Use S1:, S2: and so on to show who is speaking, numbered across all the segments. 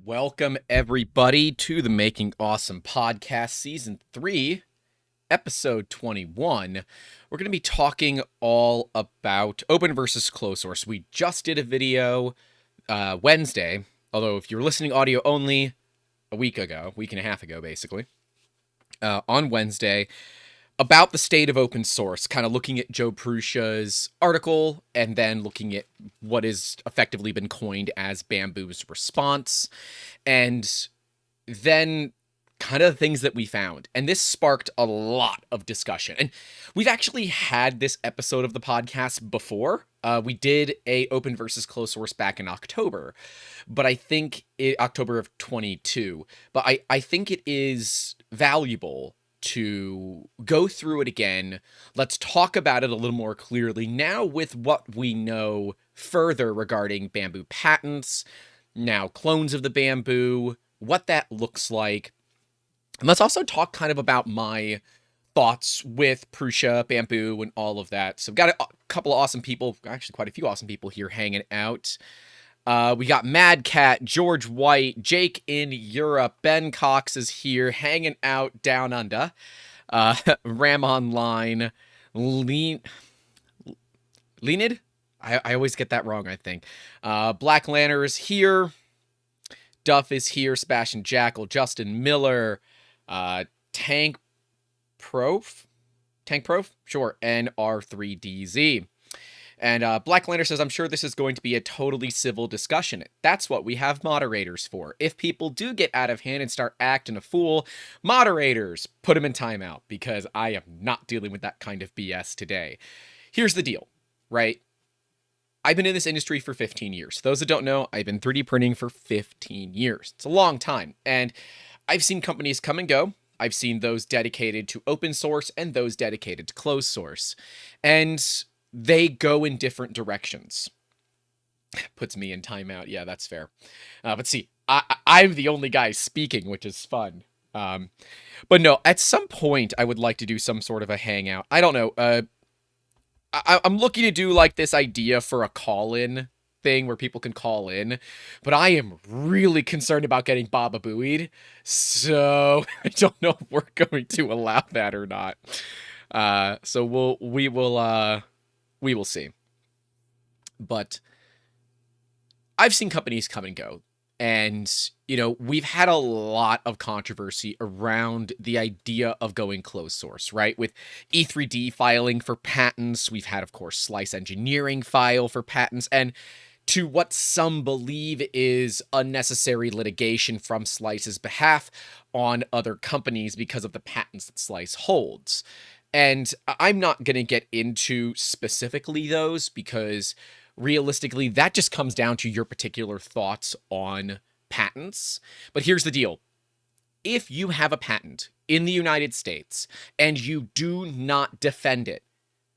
S1: Welcome, everybody, to the Making Awesome Podcast, Season 3, Episode 21. We're going to be talking all about open versus closed source. We just did a video Wednesday, although if you're listening audio only, a week and a half ago, basically, on Wednesday, about the state of open source, kind of looking at Joe Prusa's article and then looking at what has effectively been coined as Bambu's response, and then kind of the things that we found. And this sparked a lot of discussion. And we've actually had this episode of the podcast before. We did a open versus closed source back in October, but I think October of 22. But I think it is valuable to go through it again. Let's talk about it a little more clearly now with what we know further regarding Bambu patents, now clones of the Bambu, what that looks like. And let's also talk kind of about my thoughts with Prusa, Bambu, and all of that. So we've got a couple of awesome people, actually quite a few awesome people here hanging out. We got Mad Cat, George White, Jake in Europe, Ben Cox is here, hanging out down under. Ram Online, Leonid? I always get that wrong, I think. Black Lantern is here. Duff is here, Sebastian Jackal, Justin Miller, Tank Prof? Sure, and R3DZ. And Black Lantern says, I'm sure this is going to be a totally civil discussion. That's what we have moderators for. If people do get out of hand and start acting a fool, moderators, put them in timeout, because I am not dealing with that kind of BS today. Here's the deal, right? I've been in this industry for 15 years. Those that don't know, I've been 3D printing for 15 years. It's a long time. And I've seen companies come and go. I've seen those dedicated to open source and those dedicated to closed source. And they go in different directions. Puts me in timeout. Yeah, that's fair. But see, I'm the only guy speaking, which is fun. But no, at some point, I would like to do some sort of a hangout. I don't know. I'm looking to do like this idea for a call-in thing where people can call in, but I am really concerned about getting Baba Booeyed, so I don't know if we're going to allow that or not. So we will see. But I've seen companies come and go. And, we've had a lot of controversy around the idea of going closed source, right? With E3D filing for patents. We've had, of course, Slice Engineering file for patents. And to what some believe is unnecessary litigation from Slice's behalf on other companies because of the patents that Slice holds. And I'm not going to get into specifically those because realistically, that just comes down to your particular thoughts on patents. But here's the deal. If you have a patent in the United States and you do not defend it,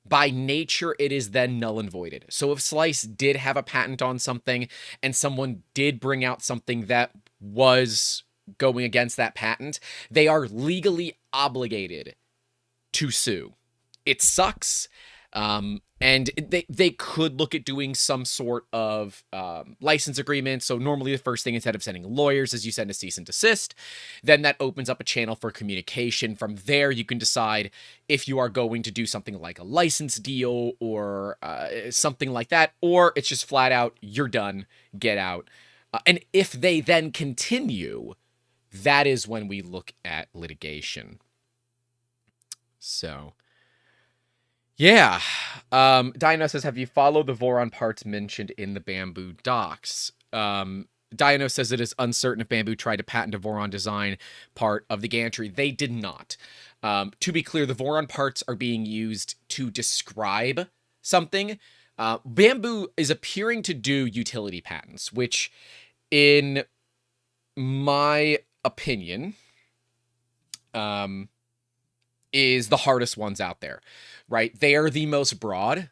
S1: by nature, it is then null and voided. So if Slice did have a patent on something and someone did bring out something that was going against that patent, they are legally obligated to sue. It sucks. And they could look at doing some sort of license agreement. So normally the first thing, instead of sending lawyers, is you send a cease and desist. Then that opens up a channel for communication. From there, you can decide if you are going to do something like a license deal or something like that, or it's just flat out, you're done, get out. And if they then continue, that is when we look at litigation. So yeah. Dino says, have you followed the Voron parts mentioned in the Bambu docs? Dino says it is uncertain if Bambu tried to patent a Voron design part of the gantry. They did not. To be clear, the Voron parts are being used to describe something. Bambu is appearing to do utility patents, which in my opinion, is the hardest ones out there, right? They are the most broad.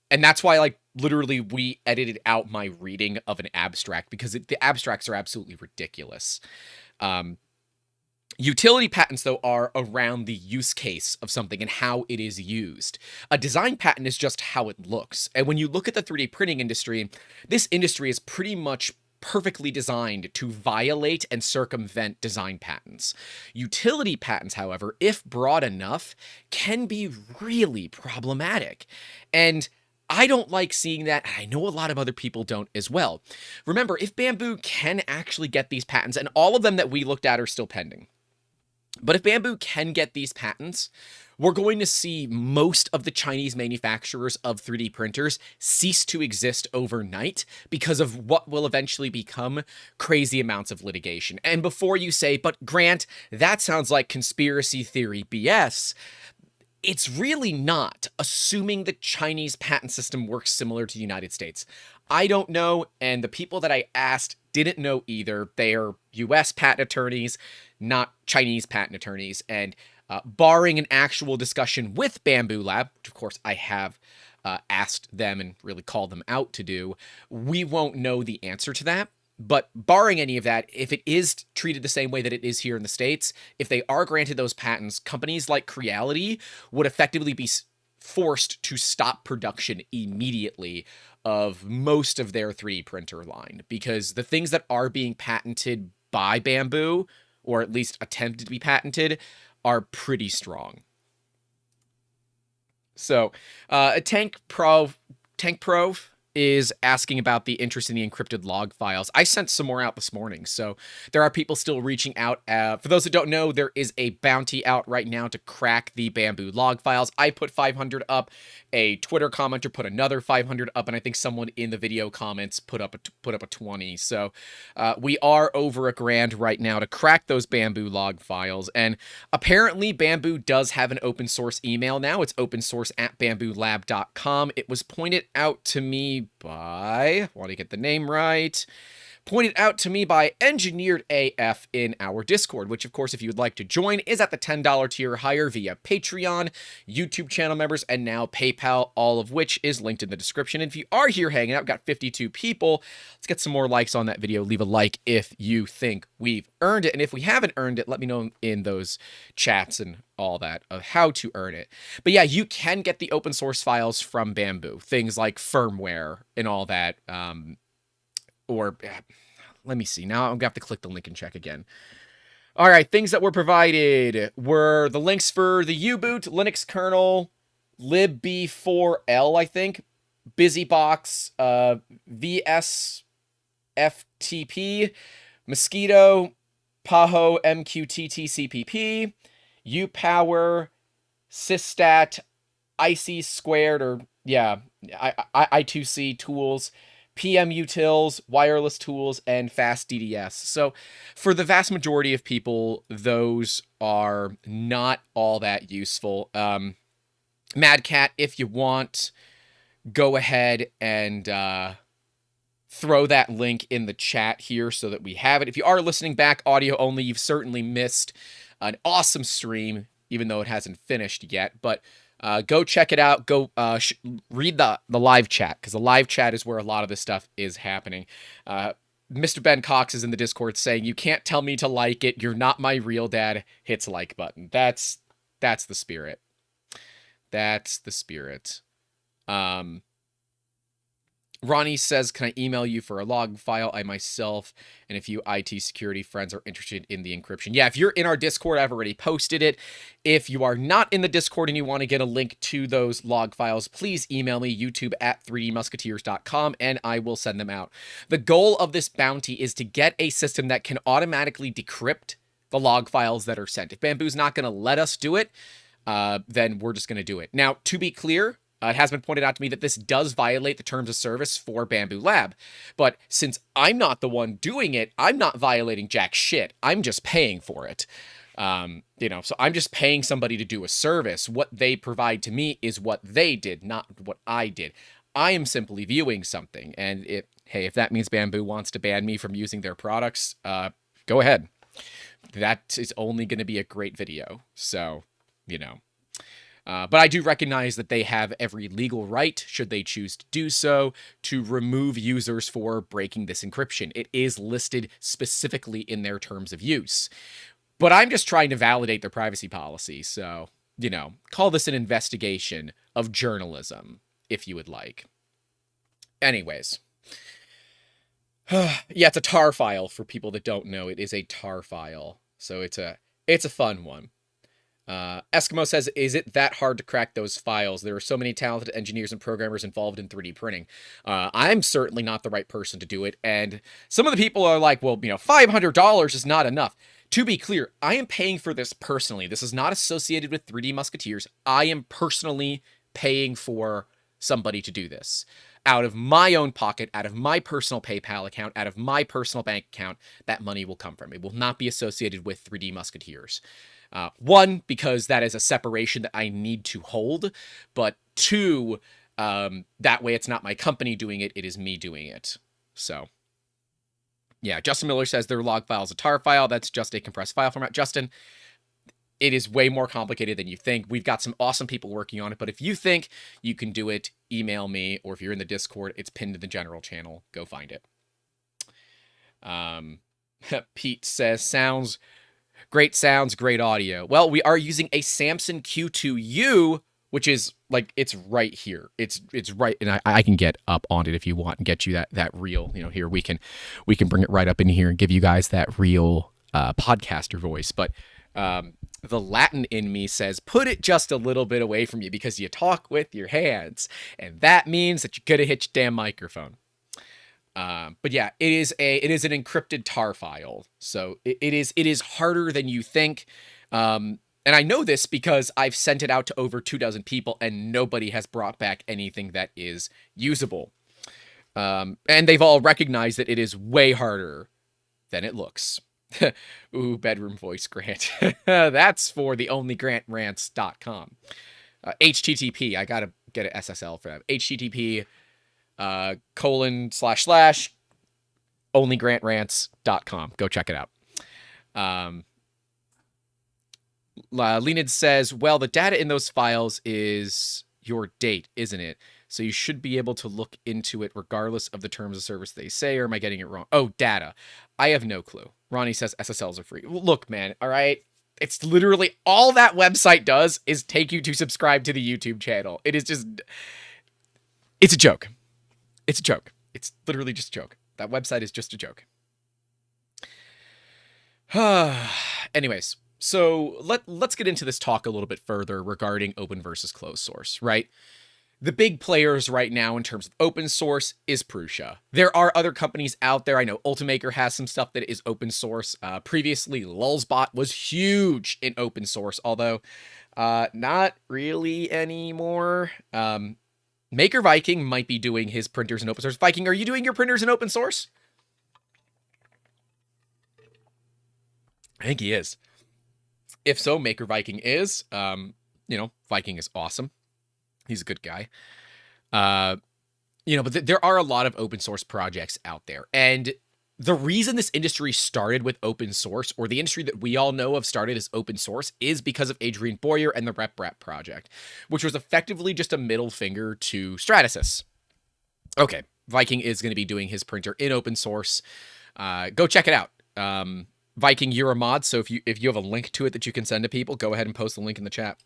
S1: And that's why, literally we edited out my reading of an abstract because the abstracts are absolutely ridiculous. Utility patents, though, are around the use case of something and how it is used. A design patent is just how it looks. And when you look at the 3D printing industry, this industry is pretty much perfectly designed to violate and circumvent design patents. Utility patents, however, if broad enough, can be really problematic. And I don't like seeing that, and I know a lot of other people don't as well. Remember, if Bambu can actually get these patents, and all of them that we looked at are still pending, but if Bambu can get these patents, we're going to see most of the Chinese manufacturers of 3D printers cease to exist overnight because of what will eventually become crazy amounts of litigation. And before you say, but Grant, that sounds like conspiracy theory BS, it's really not, assuming the Chinese patent system works similar to the United States. I don't know, and the people that I asked didn't know either. They are US patent attorneys, not Chinese patent attorneys, and barring an actual discussion with Bambu Lab, which of course I have asked them and really called them out to do, we won't know the answer to that. But barring any of that, if it is treated the same way that it is here in the States, if they are granted those patents, companies like Creality would effectively be forced to stop production immediately of most of their 3D printer line, because the things that are being patented by Bambu, or at least attempted to be patented, are pretty strong. So, Tank Pro is asking about the interest in the encrypted log files. I sent some more out this morning, so there are people still reaching out. For those that don't know, there is a bounty out right now to crack the Bambu log files. I put 500 up, a Twitter commenter put another 500 up, and I think someone in the video comments put up a 20. So we are over $1,000 right now to crack those Bambu log files, and apparently Bambu does have an open source email now. It's opensource@bambulab.com. It was pointed out to me by, I want to get the name right, pointed out to me by Engineered AF in our Discord, which of course, if you would like to join, is at the $10 tier higher via Patreon, YouTube channel members, and now PayPal, all of which is linked in the description. And if you are here hanging out, got 52 people, let's get some more likes on that video. Leave a like if you think we've earned it, and if we haven't earned it, let me know in those chats and all that of how to earn it. But yeah, you can get the open source files from Bambu, things like firmware and all that. Or let me see. Now I'm gonna have to click the link and check again. All right, things that were provided were the links for the U-boot, Linux kernel, libb4l, I think, BusyBox, VSFTP, Mosquito, Paho MQTT-CPP, UPower, Systat, IC squared, or yeah, I2C tools, PM utils, wireless tools, and fast DDS. So for the vast majority of people, those are not all that useful. Madcat, if you want, go ahead and throw that link in the chat here so that we have it. If you are listening back audio only, you've certainly missed an awesome stream, even though it hasn't finished yet. But go check it out. Go read the live chat, because the live chat is where a lot of this stuff is happening. Mr. Ben Cox is in the Discord saying, "You can't tell me to like it. You're not my real dad." Hits like button. That's the spirit. That's the spirit. Ronnie says, "Can I email you for a log file? I myself and a few IT security friends are interested in the encryption." Yeah, if you're in our Discord, I've already posted it. If you are not in the Discord and you want to get a link to those log files, please email me, youtube@3dmusketeers.com, and I will send them out. The goal of this bounty is to get a system that can automatically decrypt the log files that are sent. If Bambu's not going to let us do it, then we're just going to do it. Now, to be clear, it has been pointed out to me that this does violate the terms of service for Bambu Lab. But since I'm not the one doing it, I'm not violating jack shit. I'm just paying for it. So I'm just paying somebody to do a service. What they provide to me is what they did, not what I did. I am simply viewing something. And if that means Bambu wants to ban me from using their products, go ahead. That is only going to be a great video. So, but I do recognize that they have every legal right, should they choose to do so, to remove users for breaking this encryption. It is listed specifically in their terms of use. But I'm just trying to validate their privacy policy. So, call this an investigation of journalism, if you would like. Anyways. Yeah, it's a tar file for people that don't know. It is a tar file. So it's a fun one. Eskimo says, is it that hard to crack those files? There are so many talented engineers and programmers involved in 3D printing. I'm certainly not the right person to do it. And some of the people are like, well, $500 is not enough. To be clear, I am paying for this personally. This is not associated with 3D Musketeers. I am personally paying for somebody to do this. Out of my own pocket, out of my personal PayPal account, out of my personal bank account, that money will come from. It will not be associated with 3D Musketeers. One, because that is a separation that I need to hold, but two, that way it's not my company doing it, it is me doing it. So, yeah, Justin Miller says their log file is a tar file. That's just a compressed file format. Justin, it is way more complicated than you think. We've got some awesome people working on it, but if you think you can do it, email me, or if you're in the Discord, it's pinned in the general channel. Go find it. Pete says, sounds great audio. Well, we are using a Samson Q2U, which is like, it's right here. It's right, and I can get up on it if you want and get you that real, here we can bring it right up in here and give you guys that real podcaster voice. But the Latin in me says, put it just a little bit away from you because you talk with your hands, and that means that you're gonna hit your damn microphone. But yeah, it is an encrypted tar file, so it is harder than you think. And I know this because I've sent it out to over 24 people, and nobody has brought back anything that is usable. And they've all recognized that it is way harder than it looks. Ooh, bedroom voice Grant. That's for the onlygrantrants.com. HTTP. I gotta get an SSL for that. HTTP / onlygrantrants.com. Go check it out. Leonid says, well, the data in those files is your date, isn't it? So you should be able to look into it regardless of the terms of service they say, or am I getting it wrong? Oh, data. I have no clue. Ronnie says SSLs are free. Look, man, all right? It's literally all that website does is take you to subscribe to the YouTube channel. It is just... It's a joke. It's a joke. It's literally just a joke. That website is just a joke. Anyways, so let's get into this talk a little bit further regarding open versus closed source, right? The big players right now in terms of open source is Prusa. There are other companies out there. I know Ultimaker has some stuff that is open source. Previously, Lulzbot was huge in open source, although not really anymore. Maker Viking might be doing his printers in open source. Viking, are you doing your printers in open source? I think he is. If so, Maker Viking is. Viking is awesome. He's a good guy. But there are a lot of open source projects out there. And the reason this industry started with open source, or the industry that we all know of started as open source, is because of Adrian Boyer and the RepRap project, which was effectively just a middle finger to Stratasys. Okay, Viking is going to be doing his printer in open source. Go check it out. Viking, you're a mod, so if you have a link to it that you can send to people, go ahead and post the link in the chat.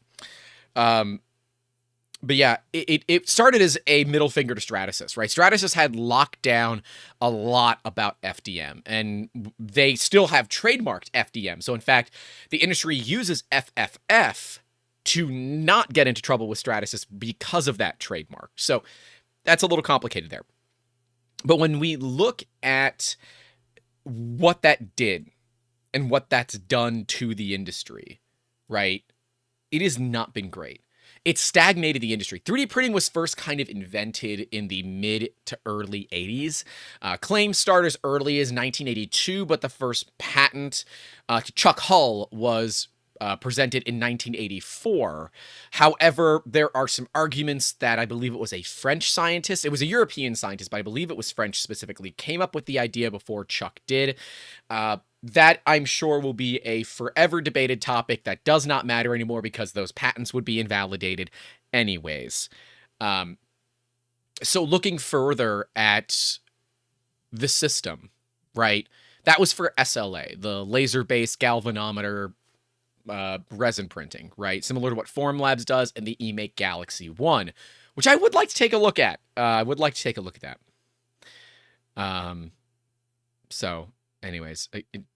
S1: But yeah, it started as a middle finger to Stratasys, right? Stratasys had locked down a lot about FDM, and they still have trademarked FDM. So in fact, the industry uses FFF to not get into trouble with Stratasys because of that trademark. So that's a little complicated there. But when we look at what that did and what that's done to the industry, right, it has not been great. It stagnated the industry. 3D printing was first kind of invented in the mid to early 80s. Claims start as early as 1982, but the first patent to Chuck Hull was presented in 1984. However, there are some arguments that I believe it was a French scientist. It was a European scientist, but I believe it was French specifically, came up with the idea before Chuck did. That, I'm sure, will be a forever debated topic that does not matter anymore because those patents would be invalidated anyways. So looking further at the system, right? That was for SLA, the laser-based galvanometer resin printing, right? Similar to what Formlabs does and the eMake Galaxy 1, which I would like to take a look at. I would like to take a look at that. So, anyways,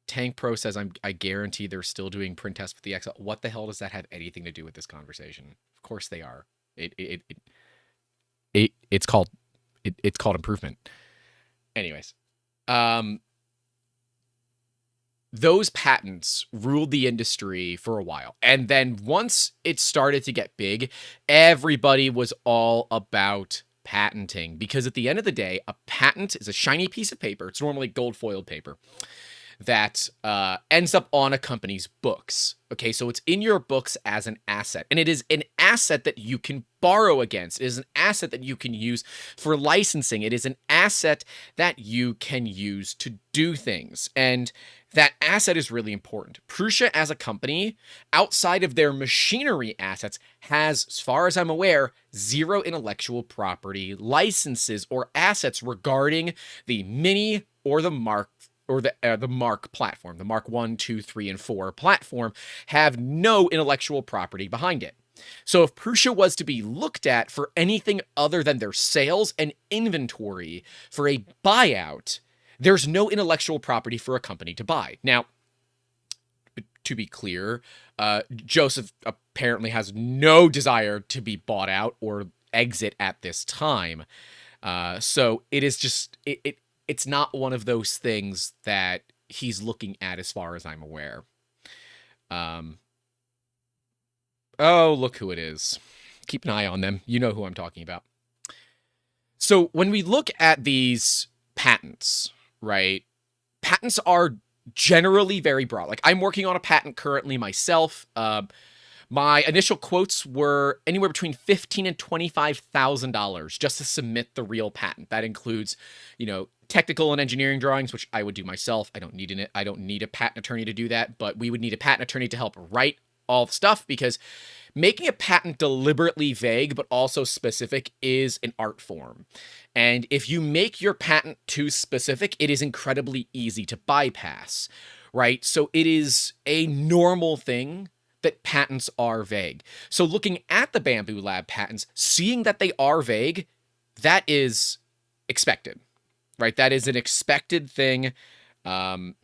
S1: Tank Pro says I guarantee they're still doing print tests with the XL. What the hell does that have anything to do with this conversation? Of course they are. It's called improvement. Anyways, those patents ruled the industry for a while. And then once it started to get big, everybody was all about patenting, because at the end of the day, a patent is a shiny piece of paper. It's normally gold foiled paper that ends up on a company's books. Okay, so it's in your books as an asset, and it is an asset that you can borrow against. It is an asset that you can use for licensing. It is an asset that you can use to do things, and that asset is really important. Prusa as a company, outside of their machinery assets, has, as far as I'm aware, zero intellectual property licenses or assets regarding the Mini or the Mark or the Mark platform. The Mark 1, 2, 3, and 4 platform have no intellectual property behind it. So if Prusa was to be looked at for anything other than their sales and inventory for a buyout, there's no intellectual property for a company to buy. Now, to be clear, Joseph apparently has no desire to be bought out or exit at this time. So it is just... It's not one of those things that he's looking at, as far as I'm aware. Oh, look who it is. Keep an eye on them. You know who I'm talking about. So when we look at these patents, right? Patents are generally very broad. Like, I'm working on a patent currently myself. My initial quotes were anywhere between $15,000 and $25,000 just to submit the real patent. That includes, technical and engineering drawings, which I would do myself. I don't need a patent attorney to do that, but we would need a patent attorney to help write all the stuff, because making a patent deliberately vague but also specific is an art form. And if you make your patent too specific, it is incredibly easy to bypass, right? So it is a normal thing that patents are vague. So looking at the Bambu Lab patents, seeing that they are vague, that is expected, right? That is an expected thing, that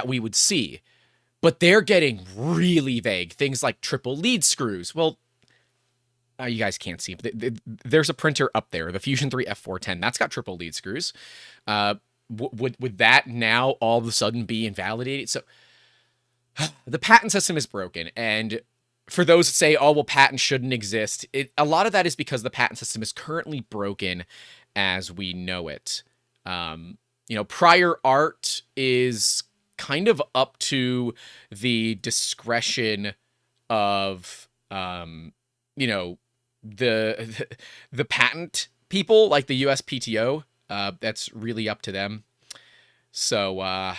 S1: we would see. But they're getting really vague. Things like triple lead screws. Well, you guys can't see, but there's a printer up there, the Fusion 3 F410. That's got triple lead screws. Would that now all of a sudden be invalidated? So the patent system is broken, and for those that say, oh, well, patents shouldn't exist, a lot of that is because the patent system is currently broken as we know it. Prior art is kind of up to the discretion of, the patent people, like the USPTO. That's really up to them. So,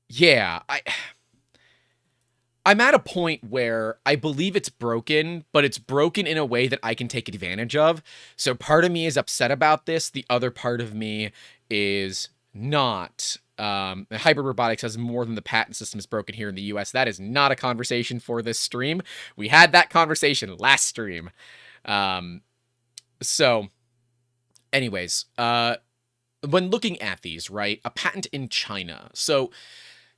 S1: yeah, I'm at a point where I believe it's broken, but it's broken in a way that I can take advantage of. So part of me is upset about this. The other part of me is not. Hybrid robotics has more than the patent system is broken here in the US. That is not a conversation for this stream. We had that conversation last stream. So anyways, when looking at these, right, a patent in China. So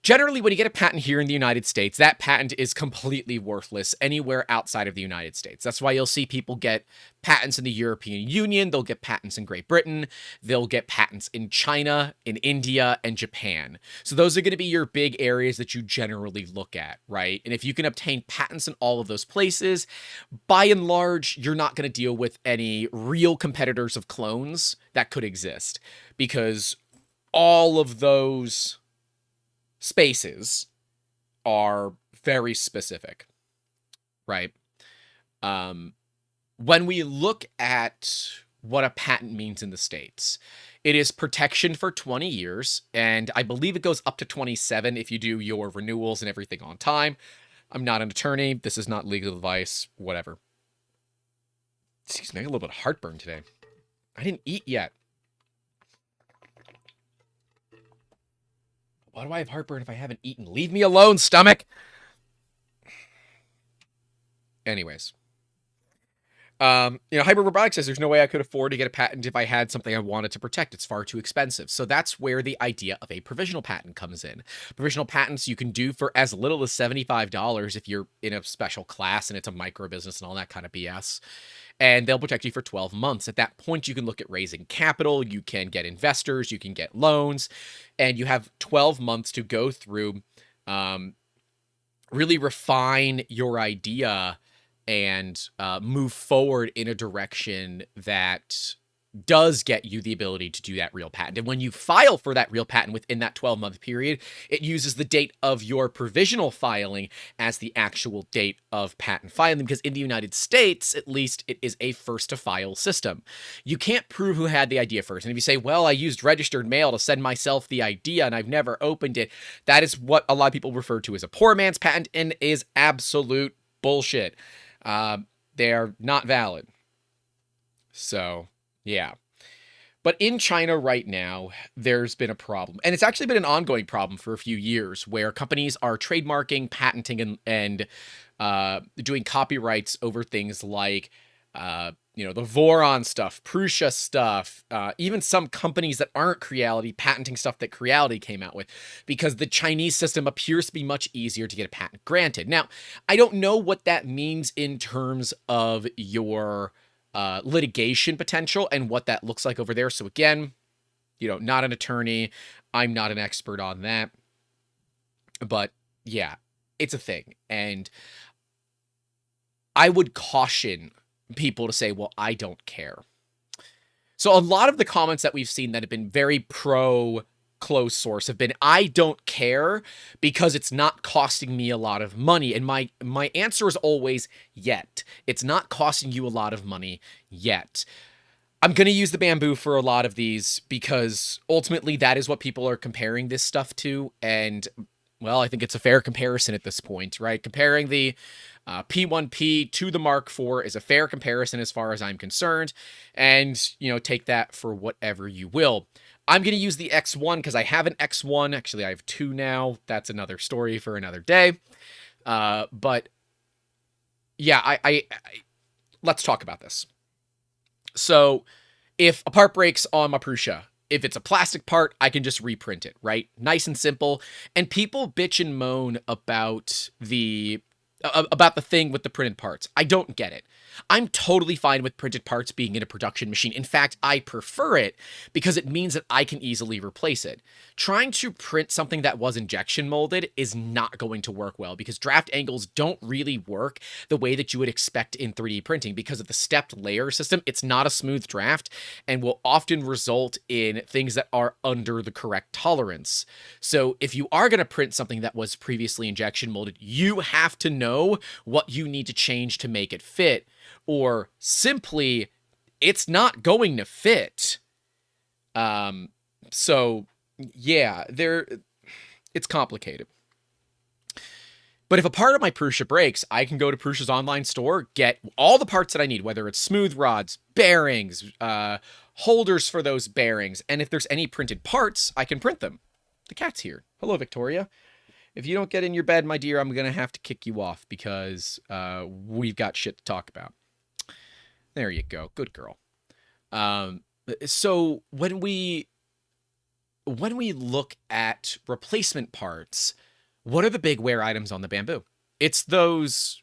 S1: generally, when you get a patent here in the United States, that patent is completely worthless anywhere outside of the United States. That's why you'll see people get patents in the European Union, they'll get patents in Great Britain, they'll get patents in China, in India, and Japan. So those are going to be your big areas that you generally look at, right? And if you can obtain patents in all of those places, by and large, you're not going to deal with any real competitors of clones that could exist, because all of those spaces are very specific, right? When we look at what a patent means in the States, it is protection for 20 years, and I believe it goes up to 27 if you do your renewals and everything on time. I'm not an attorney. This is not legal advice, whatever. Excuse me, I got a little bit of heartburn today. I didn't eat yet. Why do I have heartburn if I haven't eaten? Leave me alone, stomach! Anyways. Hyper says there's no way I could afford to get a patent if I had something I wanted to protect. It's far too expensive. So that's where the idea of a provisional patent comes in. Provisional patents you can do for as little as $75 if you're in a special class and it's a micro business and all that kind of BS. And they'll protect you for 12 months. At that point, you can look at raising capital, you can get investors, you can get loans, and you have 12 months to go through, really refine your idea and move forward in a direction that does get you the ability to do that real patent. And when you file for that real patent within that 12-month period, it uses the date of your provisional filing as the actual date of patent filing, because in the United States, at least, it is a first-to-file system. You can't prove who had the idea first. And if you say, well, I used registered mail to send myself the idea and I've never opened it, that is what a lot of people refer to as a poor man's patent and is absolute bullshit. They are not valid. So, yeah. But in China right now, there's been a problem. And it's actually been an ongoing problem for a few years where companies are trademarking, patenting, and doing copyrights over things like, the Voron stuff, Prusa stuff, even some companies that aren't Creality patenting stuff that Creality came out with, because the Chinese system appears to be much easier to get a patent granted. Now, I don't know what that means in terms of your litigation potential and what that looks like over there. So again, not an attorney. I'm not an expert on that. But yeah, it's a thing. And I would caution people to say, well, I don't care. So a lot of the comments that we've seen that have been very pro closed source have been, I don't care because it's not costing me a lot of money. And my answer is always yet. It's not costing you a lot of money yet. I'm going to use the Bambu for a lot of these because ultimately that is what people are comparing this stuff to. And well, I think it's a fair comparison at this point, right? Comparing the P1P to the Mark IV is a fair comparison as far as I'm concerned. And, take that for whatever you will. I'm going to use the X1 because I have an X1. Actually, I have two now. That's another story for another day. But yeah, I let's talk about this. So if a part breaks on my Prusa, if it's a plastic part, I can just reprint it, right? Nice and simple. And people bitch and moan about the thing with the printed parts. I don't get it. I'm totally fine with printed parts being in a production machine. In fact, I prefer it because it means that I can easily replace it. Trying to print something that was injection molded is not going to work well because draft angles don't really work the way that you would expect in 3D printing because of the stepped layer system. It's not a smooth draft and will often result in things that are under the correct tolerance. So if you are going to print something that was previously injection molded, you have to know what you need to change to make it fit. Or simply, it's not going to fit. So yeah, it's complicated. But if a part of my Prusa breaks, I can go to Prusa's online store, get all the parts that I need, whether it's smooth rods, bearings, holders for those bearings, and if there's any printed parts, I can print them. The cat's here. Hello, Victoria. If you don't get in your bed, my dear, I'm going to have to kick you off because we've got shit to talk about. There you go. Good girl. So when we look at replacement parts, what are the big wear items on the Bambu? It's those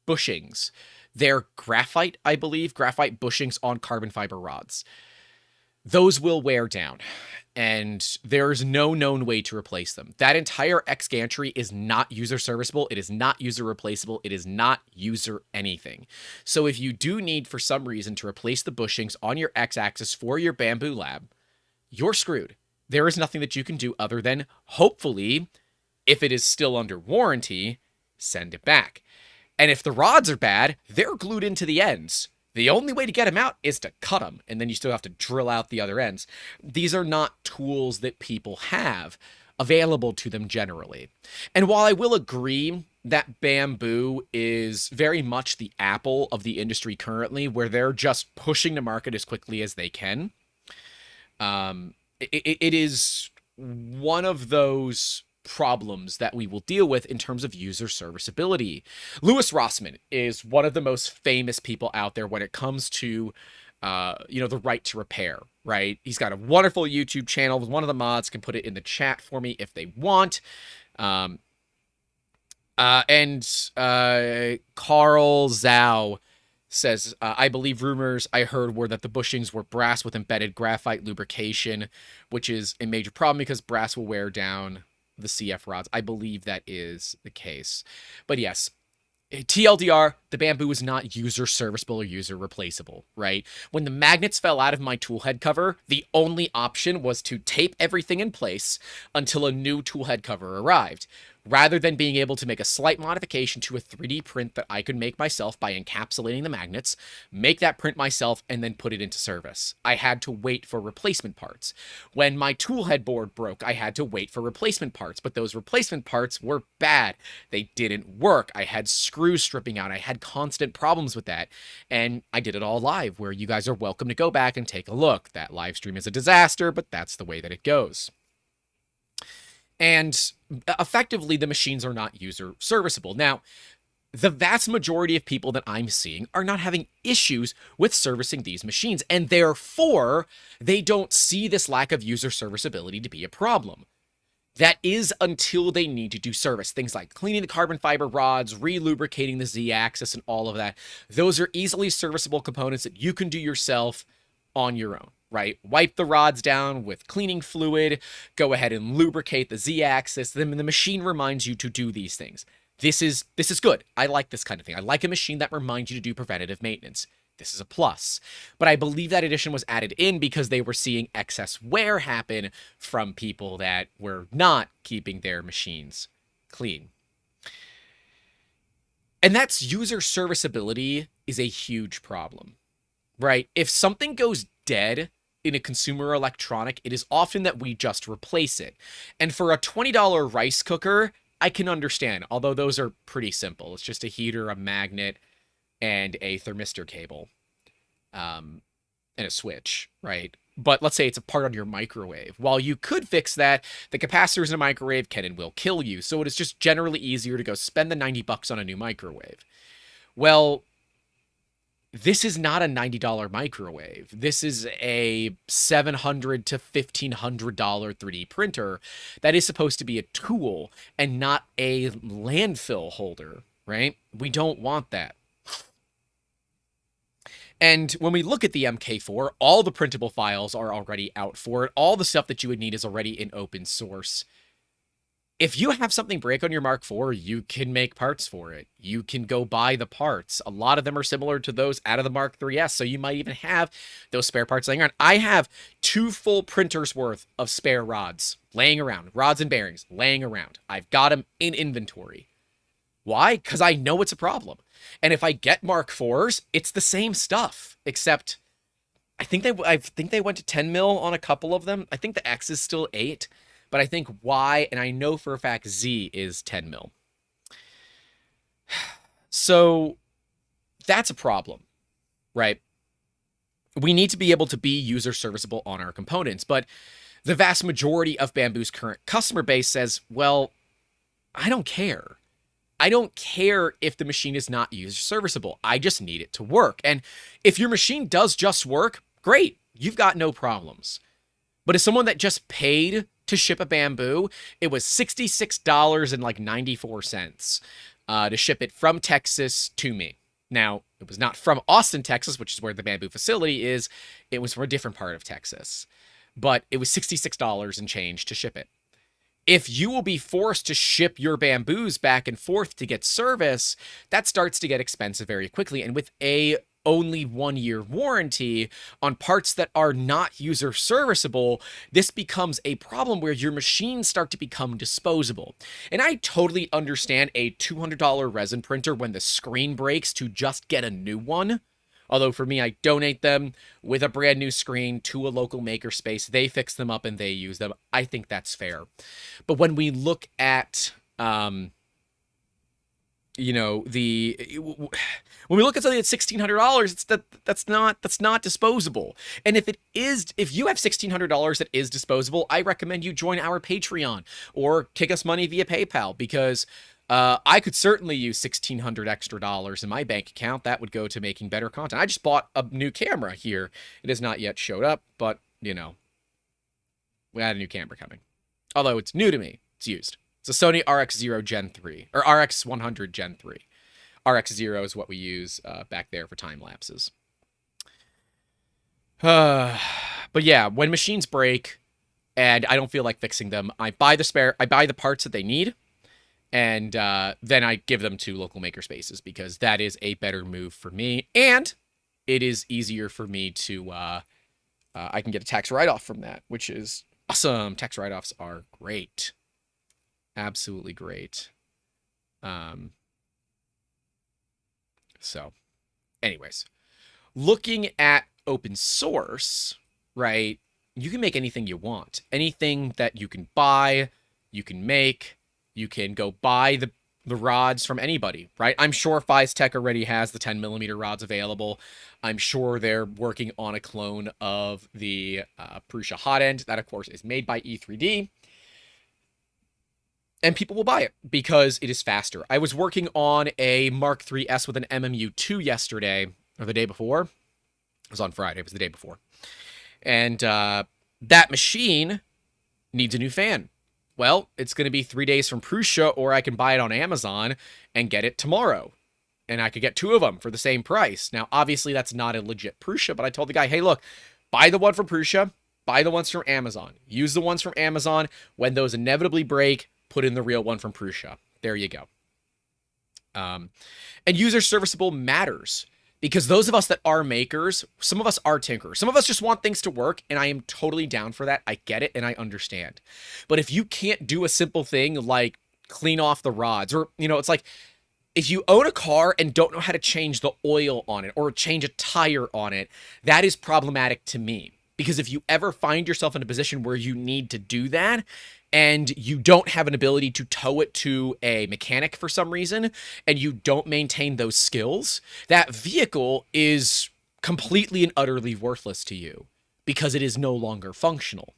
S1: bushings. They're graphite, I believe, graphite bushings on carbon fiber rods. Those will wear down, and there's no known way to replace them. That entire X gantry is not user serviceable. It is not user replaceable. It is not user anything. So if you do need, for some reason, to replace the bushings on your X axis for your Bambu Lab, you're screwed. There is nothing that you can do other than, hopefully, if it is still under warranty, send it back. And if the rods are bad, they're glued into the ends. The only way to get them out is to cut them, and then you still have to drill out the other ends. These are not tools that people have available to them generally. And while I will agree that Bambu is very much the Apple of the industry currently, where they're just pushing the market as quickly as they can, it is one of those problems that we will deal with in terms of user serviceability. Louis Rossmann is one of the most famous people out there when it comes to the right to repair, right? He's got a wonderful YouTube channel. One of the mods can put it in the chat for me if they want. And Carl Zhao says, I believe rumors I heard were that the bushings were brass with embedded graphite lubrication, which is a major problem because brass will wear down the CF rods. I believe that is the case. But yes, TLDR, the Bambu is not user serviceable or user replaceable, right? When the magnets fell out of my tool head cover, the only option was to tape everything in place until a new tool head cover arrived, rather than being able to make a slight modification to a 3D print that I could make myself by encapsulating the magnets, make that print myself, and then put it into service. I had to wait for replacement parts. When my tool head board broke, I had to wait for replacement parts, but those replacement parts were bad. They didn't work. I had screws stripping out. I had constant problems with that, and I did it all live, where you guys are welcome to go back and take a look. That live stream is a disaster, but that's the way that it goes. And effectively, the machines are not user serviceable. Now, the vast majority of people that I'm seeing are not having issues with servicing these machines, and therefore, they don't see this lack of user serviceability to be a problem. That is until they need to do service. Things like cleaning the carbon fiber rods, relubricating the Z-axis, and all of that. Those are easily serviceable components that you can do yourself on your own, right? Wipe the rods down with cleaning fluid, go ahead and lubricate the Z-axis, then the machine reminds you to do these things. This is good. I like this kind of thing. I like a machine that reminds you to do preventative maintenance. This is a plus. But I believe that addition was added in because they were seeing excess wear happen from people that were not keeping their machines clean. And that's user serviceability is a huge problem, right? If something goes dead in a consumer electronic, it is often that we just replace it. And for a $20 rice cooker, I can understand, although those are pretty simple. It's just a heater, a magnet, and a thermistor cable, and a switch, right? But let's say it's a part on your microwave. While you could fix that, the capacitors in a microwave can and will kill you, so it is just generally easier to go spend the $90 on a new microwave. Well, this is not a $90 microwave. This is a $700 to $1,500 3D printer that is supposed to be a tool and not a landfill holder, right? We don't want that. And when we look at the MK4, all the printable files are already out for it. All the stuff that you would need is already in open source. If you have something break on your Mark IV, you can make parts for it. You can go buy the parts. A lot of them are similar to those out of the Mark III's, so you might even have those spare parts laying around. I have 2 full printers worth of spare rods laying around, rods and bearings laying around. I've got them in inventory. Why? Because I know it's a problem. And if I get Mark IVs, it's the same stuff, except I think they went to 10 mil on a couple of them. I think the X is still 8, but I think Y, and I know for a fact Z is 10 mil. So that's a problem, right? We need to be able to be user serviceable on our components, but the vast majority of Bambu's current customer base says, well, I don't care. I don't care if the machine is not user serviceable. I just need it to work. And if your machine does just work, great. You've got no problems. But as someone that just paid to ship a Bambu, it was $66.94 to ship it from Texas to me. Now, it was not from Austin, Texas, which is where the Bambu facility is. It was from a different part of Texas. But it was $66 and change to ship it. If you will be forced to ship your Bambus back and forth to get service, that starts to get expensive very quickly. And with a only 1-year warranty on parts that are not user serviceable, this becomes a problem where your machines start to become disposable. And I totally understand a $200 resin printer when the screen breaks to just get a new one. Although for me, I donate them with a brand new screen to a local makerspace. They fix them up and they use them. I think that's fair. But when we look at you know, when we look at something that's $1,600, that's not disposable. And if you have $1,600 that is disposable, I recommend you join our Patreon or kick us money via PayPal, because I could certainly use $1,600 extra in my bank account. That would go to making better content. I just bought a new camera here. It has not yet showed up, but you know, we had a new camera coming. Although it's new to me, it's used. It's a Sony RX0 Gen 3, or RX100 Gen 3. RX0 is what we use back there for time lapses. But yeah, when machines break and I don't feel like fixing them, I buy the parts that they need, and then I give them to local makerspaces, because that is a better move for me, and it is easier for me to I can get a tax write-off from that, which is awesome. Tax write-offs are great. Absolutely great. So, anyways, looking at open source, right? You can make anything you want. Anything that you can buy, you can make. You can go buy the rods from anybody, right? I'm sure Tech already has the 10mm rods available. I'm sure they're working on a clone of the Prusa hot end. That, of course, is made by E3D. And people will buy it because it is faster. I was working on a Mark III's with an MMU2 yesterday, or the day before. It was on Friday. It was the day before. And that machine needs a new fan. Well, it's going to be 3 days from Prusa, or I can buy it on Amazon and get it tomorrow. And I could get 2 of them for the same price. Now, obviously, that's not a legit Prusa, but I told the guy, hey, look, buy the one from Prusa, buy the ones from Amazon. Use the ones from Amazon. When those inevitably break, put in the real one from Prusa. There you go. And user serviceable matters, because those of us that are makers, some of us are tinkerers. Some of us just want things to work, and I am totally down for that. I get it, and I understand. But if you can't do a simple thing like clean off the rods, or, you know, it's like if you own a car and don't know how to change the oil on it or change a tire on it, that is problematic to me. Because if you ever find yourself in a position where you need to do that, and you don't have an ability to tow it to a mechanic for some reason, and you don't maintain those skills, that vehicle is completely and utterly worthless to you, because it is no longer functional.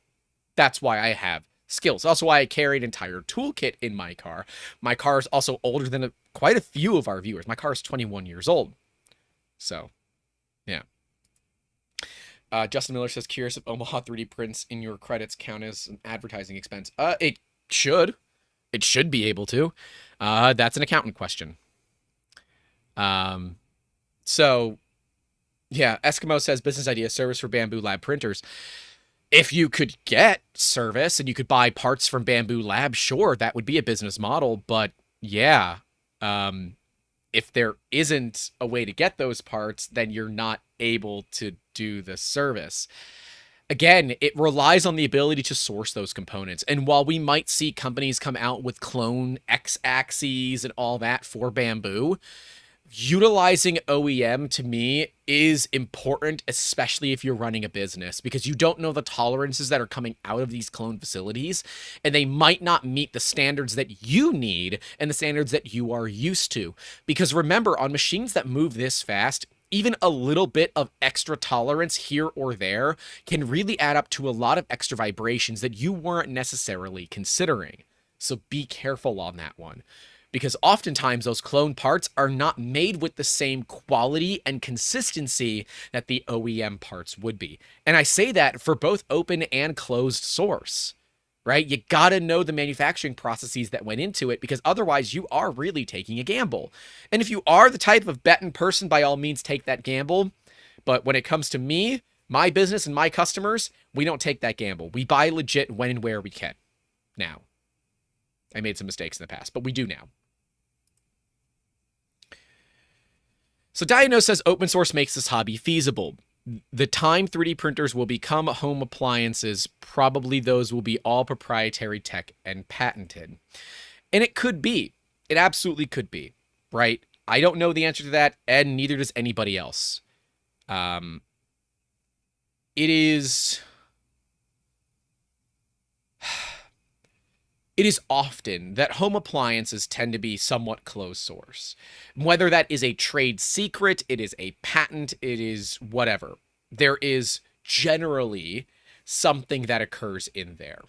S1: That's why I have skills. Also why I carry an entire toolkit in my car. My car is also older than quite a few of our viewers. My car is 21 years old. So, yeah. Justin Miller says, curious if Omaha 3D prints in your credits count as an advertising expense. It should. It should be able to. That's an accountant question. So, yeah, Eskimo says, business idea, service for Bambu Lab printers. If you could get service and you could buy parts from Bambu Lab, sure, that would be a business model. But, yeah, if there isn't a way to get those parts, then you're not able to do the service. Again, it relies on the ability to source those components. And while we might see companies come out with clone X-axes and all that for Bambu, utilizing OEM to me is important, especially if you're running a business, because you don't know the tolerances that are coming out of these clone facilities, and they might not meet the standards that you need and the standards that you are used to. Because remember, on machines that move this fast, even a little bit of extra tolerance here or there can really add up to a lot of extra vibrations that you weren't necessarily considering. So be careful on that one. Because oftentimes those clone parts are not made with the same quality and consistency that the OEM parts would be. And I say that for both open and closed source, right? You gotta know the manufacturing processes that went into it, because otherwise you are really taking a gamble. And if you are the type of betting person, by all means take that gamble. But when it comes to me, my business, and my customers, we don't take that gamble. We buy legit when and where we can. Now, I made some mistakes in the past, but we do now. So Dino says open source makes this hobby feasible. The time 3D printers will become home appliances, probably those will be all proprietary tech and patented. And it could be. It absolutely could be, right? I don't know the answer to that, and neither does anybody else. It is... it is often that home appliances tend to be somewhat closed source. Whether that is a trade secret, it is a patent, it is whatever. There is generally something that occurs in there.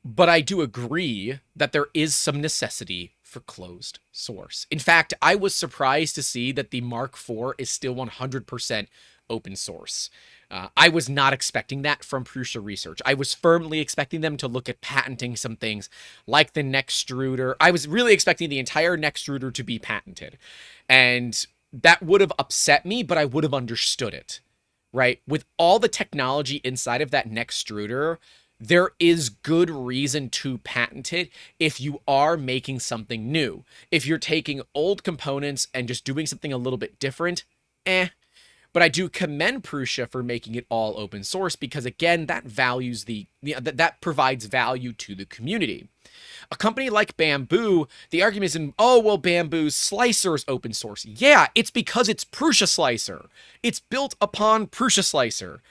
S1: But I do agree that there is some necessity for closed source. In fact, I was surprised to see that the Mark IV is still 100% open source. I was not expecting that from Prusa Research. I was firmly expecting them to look at patenting some things like the Nextruder. I was really expecting the entire Nextruder to be patented. And that would have upset me, but I would have understood it, right? With all the technology inside of that Nextruder, there is good reason to patent it if you are making something new. If you're taking old components and just doing something a little bit different, But I do commend Prusa for making it all open source because, again, that values that provides value to the community. A company like Bambu, the argument is, Bambu's slicer is open source. Yeah, it's because it's Prusa Slicer. It's built upon Prusa Slicer.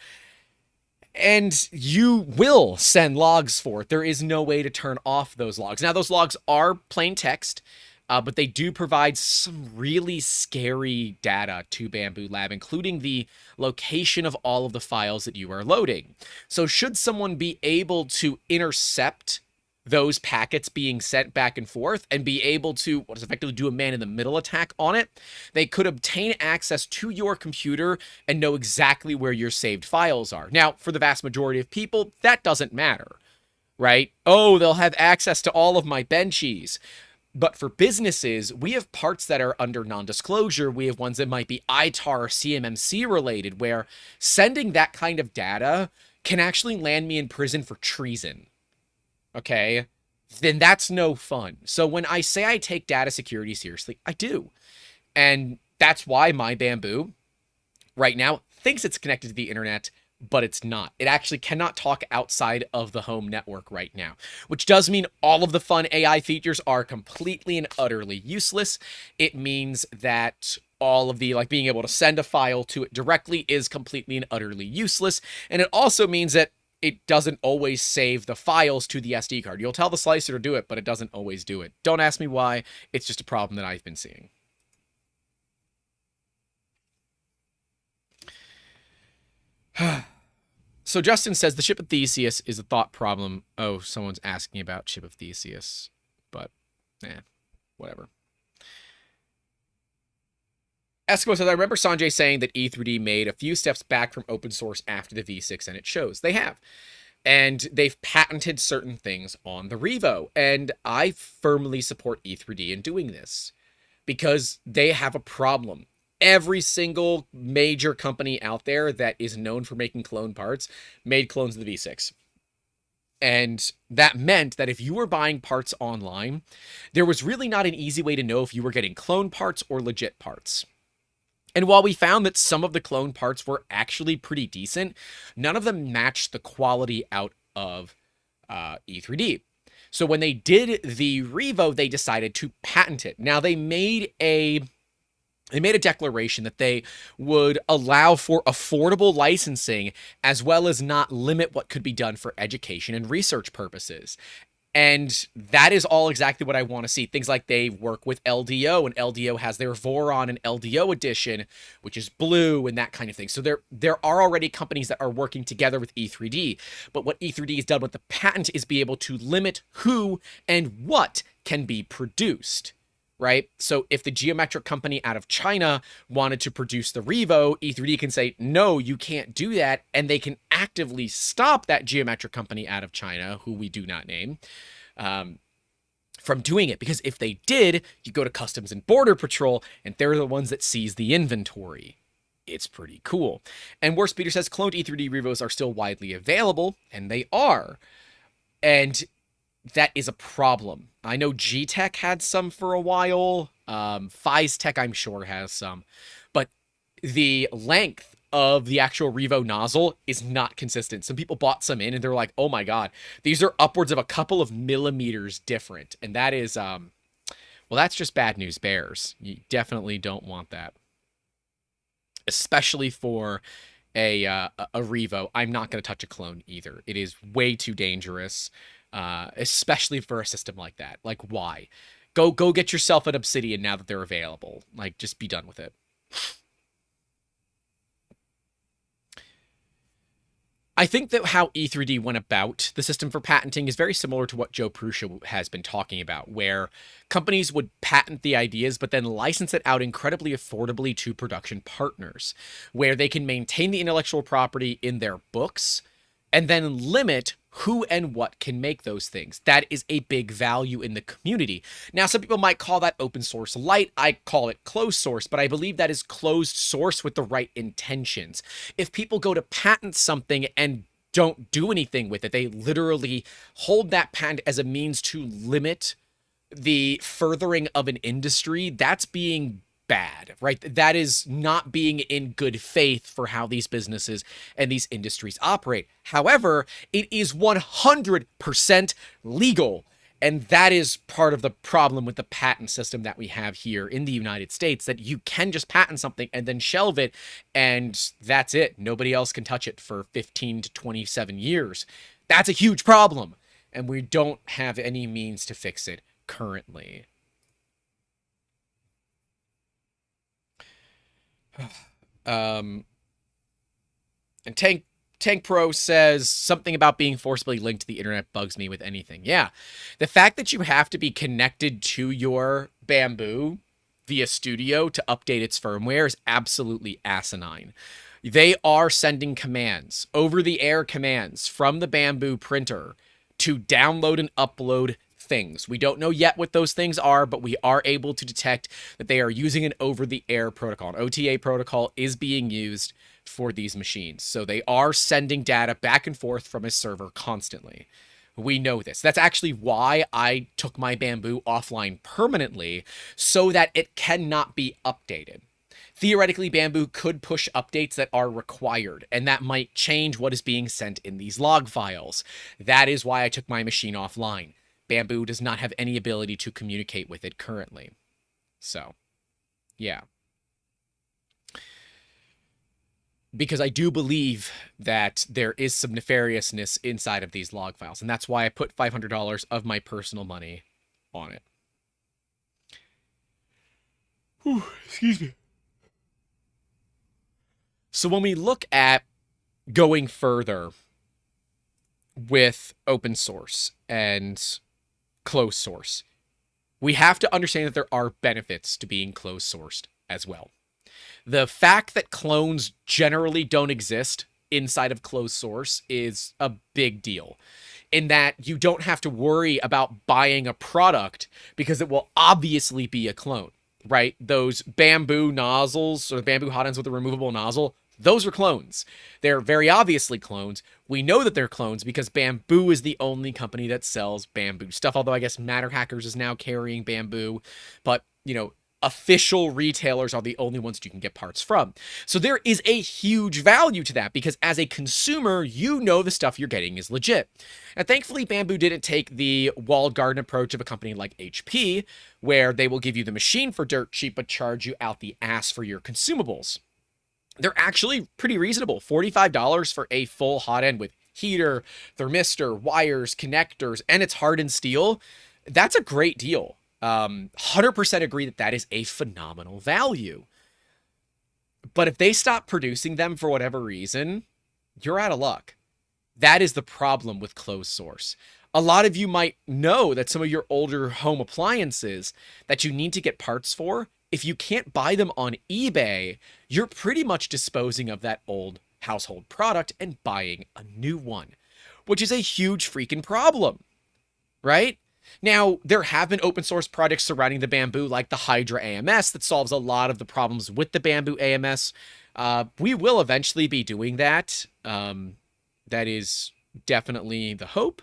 S1: And you will send logs for it. There is no way to turn off those logs. Now, those logs are plain text, but they do provide some really scary data to Bambu Lab, including the location of all of the files that you are loading. So should someone be able to intercept those packets being sent back and forth and be able to effectively do a man-in-the-middle attack on it, they could obtain access to your computer and know exactly where your saved files are. Now, for the vast majority of people, that doesn't matter, right? They'll have access to all of my benchies. But for businesses, we have parts that are under non-disclosure. We have ones that might be ITAR or CMMC related, where sending that kind of data can actually land me in prison for treason. Okay, then that's no fun. So when I say I take data security seriously, I do. And that's why my Bambu right now thinks it's connected to the internet, but it's not. It actually cannot talk outside of the home network right now, which does mean all of the fun AI features are completely and utterly useless. It means that all of the being able to send a file to it directly is completely and utterly useless. And it also means that it doesn't always save the files to the SD card. You'll tell the slicer to do it, but it doesn't always do it. Don't ask me why. It's just a problem that I've been seeing. So Justin says the ship of Theseus is a thought problem. Oh, someone's asking about ship of Theseus, but whatever. Eskimo says, I remember Sanjay saying that E3D made a few steps back from open source after the V6, and it shows. They have. And they've patented certain things on the Revo. And I firmly support E3D in doing this because they have a problem. Every single major company out there that is known for making clone parts made clones of the V6. And that meant that if you were buying parts online, there was really not an easy way to know if you were getting clone parts or legit parts. And while we found that some of the clone parts were actually pretty decent, none of them matched the quality out of E3D. So when they did the Revo, they decided to patent it. Now, they made a declaration that they would allow for affordable licensing as well as not limit what could be done for education and research purposes. And that is all exactly what I want to see. Things like they work with LDO, and LDO has their Voron and LDO edition, which is blue and that kind of thing. So there are already companies that are working together with E3D. But what E3D has done with the patent is be able to limit who and what can be produced, right? So if the geometric company out of China wanted to produce the Revo, E3D can say, no, you can't do that. And they can actively stop that geometric company out of China, who we do not name, from doing it. Because if they did, you go to Customs and Border Patrol, and they're the ones that seize the inventory. It's pretty cool. And Worst Peter says cloned E3D Revos are still widely available, and they are. And that is a problem. I know G-Tech had some for a while. Phys-Tech, I'm sure, has some. But the length of the actual Revo nozzle is not consistent. Some people bought some in, and they're like, oh my god, these are upwards of a couple of millimeters different. And that is, well, that's just bad news bears. You definitely don't want that. Especially for a Revo. I'm not going to touch a clone either. It is way too dangerous. especially for a system like that. Like, why? Go get yourself an obsidian now that they're available. Like, just be done with it. I think that how E3D went about the system for patenting is very similar to what Joe Prusa has been talking about, where companies would patent the ideas but then license it out incredibly affordably to production partners, where they can maintain the intellectual property in their books and then limit who and what can make those things. That is a big value in the community. Now, some people might call that open source light. I call it closed source, but I believe that is closed source with the right intentions. If people go to patent something and don't do anything with it, they literally hold that patent as a means to limit the furthering of an industry, that's being bad, right? That is not being in good faith for how these businesses and these industries operate. However, it is 100% legal. And that is part of the problem with the patent system that we have here in the United States, that you can just patent something and then shelve it, and that's it. Nobody else can touch it for 15 to 27 years. That's a huge problem, and we don't have any means to fix it currently. And Tank Pro says something about being forcibly linked to the internet bugs me with anything. Yeah, the fact that you have to be connected to your Bambu via Studio to update its firmware is absolutely asinine. They are sending commands, over-the-air commands from the Bambu printer to download and upload things. We don't know yet what those things are, but we are able to detect that they are using an over-the-air protocol. An OTA protocol is being used for these machines. So they are sending data back and forth from a server constantly. We know this. That's actually why I took my Bambu offline permanently, so that it cannot be updated. Theoretically, Bambu could push updates that are required, and that might change what is being sent in these log files. That is why I took my machine offline. Bambu does not have any ability to communicate with it currently. So, yeah. Because I do believe that there is some nefariousness inside of these log files, and that's why I put $500 of my personal money on it. Whew, excuse me. So when we look at going further with open source and closed source, we have to understand that there are benefits to being closed sourced as well. The fact that clones generally don't exist inside of closed source is a big deal, in that you don't have to worry about buying a product because it will obviously be a clone, right? Those Bambu nozzles, or the Bambu hot ends with a removable nozzle, those are clones. They're very obviously clones. We know that they're clones because Bambu is the only company that sells Bambu stuff, although I guess Matter Hackers is now carrying Bambu, but, you know, official retailers are the only ones you can get parts from. So there is a huge value to that, because as a consumer, you know the stuff you're getting is legit. And thankfully, Bambu didn't take the walled garden approach of a company like HP, where they will give you the machine for dirt cheap but charge you out the ass for your consumables. They're actually pretty reasonable. $45 for a full hot end with heater, thermistor, wires, connectors, and it's hardened steel. That's a great deal. 100% agree that that is a phenomenal value. But if they stop producing them for whatever reason, you're out of luck. That is the problem with closed source. A lot of you might know that some of your older home appliances that you need to get parts for, if you can't buy them on eBay, you're pretty much disposing of that old household product and buying a new one, which is a huge freaking problem, right? Now, there have been open source projects surrounding the Bambu, like the Hydra AMS, that solves a lot of the problems with the Bambu AMS. We will eventually be doing that. That is definitely the hope.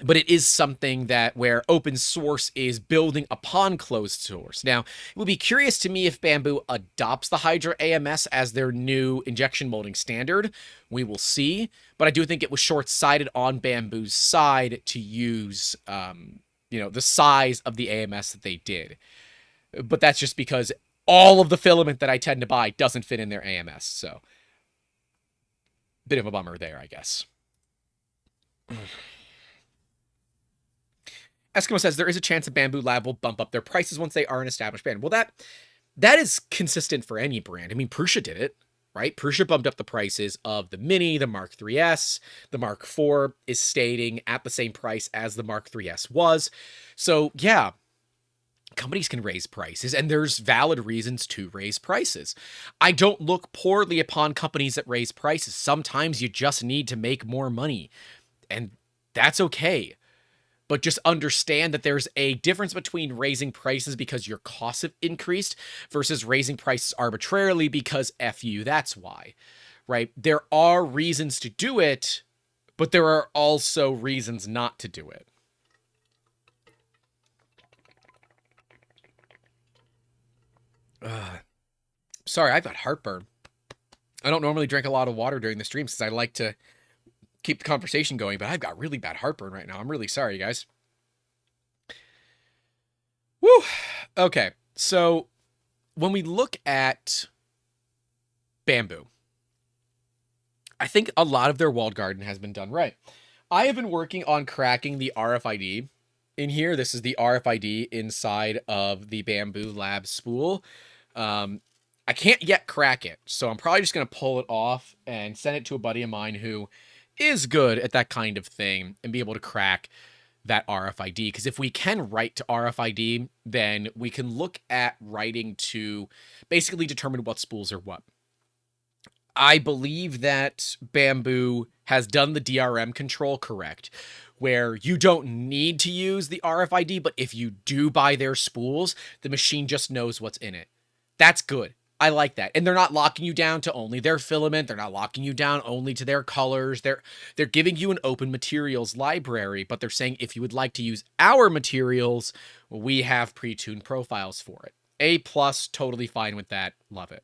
S1: But it is something that where open source is building upon closed source. Now, it will be curious to me if Bambu adopts the Hydra AMS as their new injection molding standard. We will see. But I do think it was short-sighted on Bambu's side to use, the size of the AMS that they did. But that's just because all of the filament that I tend to buy doesn't fit in their AMS. So, bit of a bummer there, I guess. Eskimo says there is a chance that Bambu Lab will bump up their prices once they are an established brand. Well, that is consistent for any brand. I mean, Prusa did it, right? Prusa bumped up the prices of the Mini, the Mark 3S. The Mark IV is staying at the same price as the Mark 3S was. So, yeah, companies can raise prices, and there's valid reasons to raise prices. I don't look poorly upon companies that raise prices. Sometimes you just need to make more money, and that's okay. But just understand that there's a difference between raising prices because your costs have increased versus raising prices arbitrarily because F you, that's why, right? There are reasons to do it, but there are also reasons not to do it. Sorry, I've got heartburn. I don't normally drink a lot of water during the stream since I like to keep the conversation going, but I've got really bad heartburn right now. I'm really sorry, guys. Woo! Okay, so when we look at Bambu, I think a lot of their walled garden has been done right. I have been working on cracking the RFID in here. This is the RFID inside of the Bambu Lab spool. I can't yet crack it, so I'm probably just going to pull it off and send it to a buddy of mine who is good at that kind of thing and be able to crack that RFID. Because if we can write to RFID, then we can look at writing to basically determine what spools are what. I believe that Bambu has done the DRM control correct, where you don't need to use the RFID, but if you do buy their spools, the machine just knows what's in it. That's good. I like that. And they're not locking you down to only their filament. They're not locking you down only to their colors. They're giving you an open materials library, but they're saying if you would like to use our materials, we have pre-tuned profiles for it. A+, totally fine with that. Love it.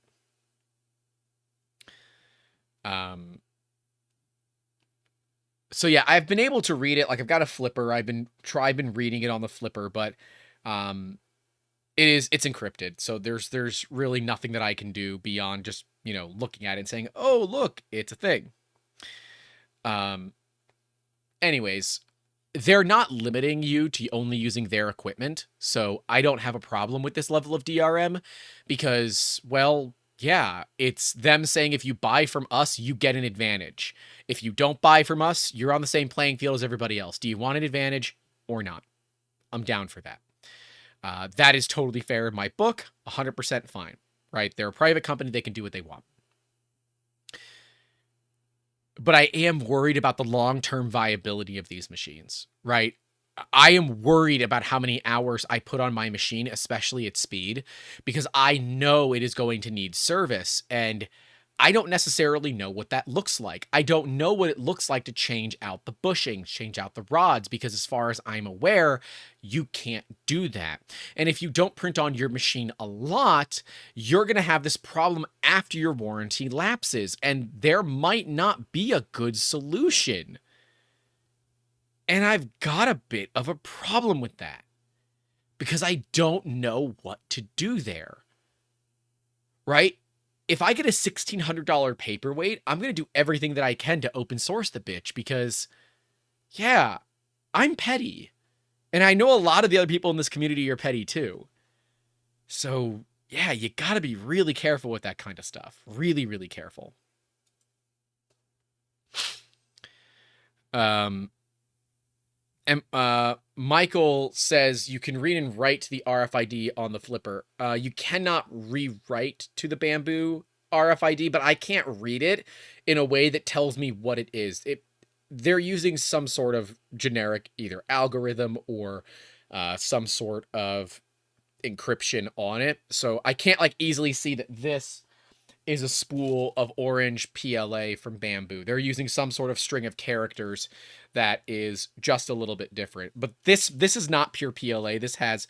S1: So yeah, I've been able to read it. Like I've got a flipper. I've been reading it on the flipper, but it's encrypted. So there's really nothing that I can do beyond just, looking at it and saying, "Oh, look, it's a thing." Anyways, they're not limiting you to only using their equipment. So I don't have a problem with this level of DRM because, well, yeah, it's them saying if you buy from us, you get an advantage. If you don't buy from us, you're on the same playing field as everybody else. Do you want an advantage or not? I'm down for that. That is totally fair in my book. 100% fine, right? They're a private company. They can do what they want. But I am worried about the long-term viability of these machines, right? I am worried about how many hours I put on my machine, especially at speed, because I know it is going to need service, and I don't necessarily know what that looks like. I don't know what it looks like to change out the bushings, change out the rods, because as far as I'm aware, you can't do that. And if you don't print on your machine a lot, you're going to have this problem after your warranty lapses, and there might not be a good solution. And I've got a bit of a problem with that because I don't know what to do there, right? If I get a $1,600 paperweight, I'm going to do everything that I can to open source the bitch because, yeah, I'm petty. And I know a lot of the other people in this community are petty too. So, yeah, you got to be really careful with that kind of stuff. Really, really careful. And Michael says you can read and write to the RFID on the flipper. You cannot rewrite to the Bambu RFID, but I can't read it in a way that tells me what it is. They're using some sort of generic either algorithm or some sort of encryption on it. So I can't easily see that this is a spool of orange PLA from Bambu. They're using some sort of string of characters that is just a little bit different. But this is not pure PLA. This has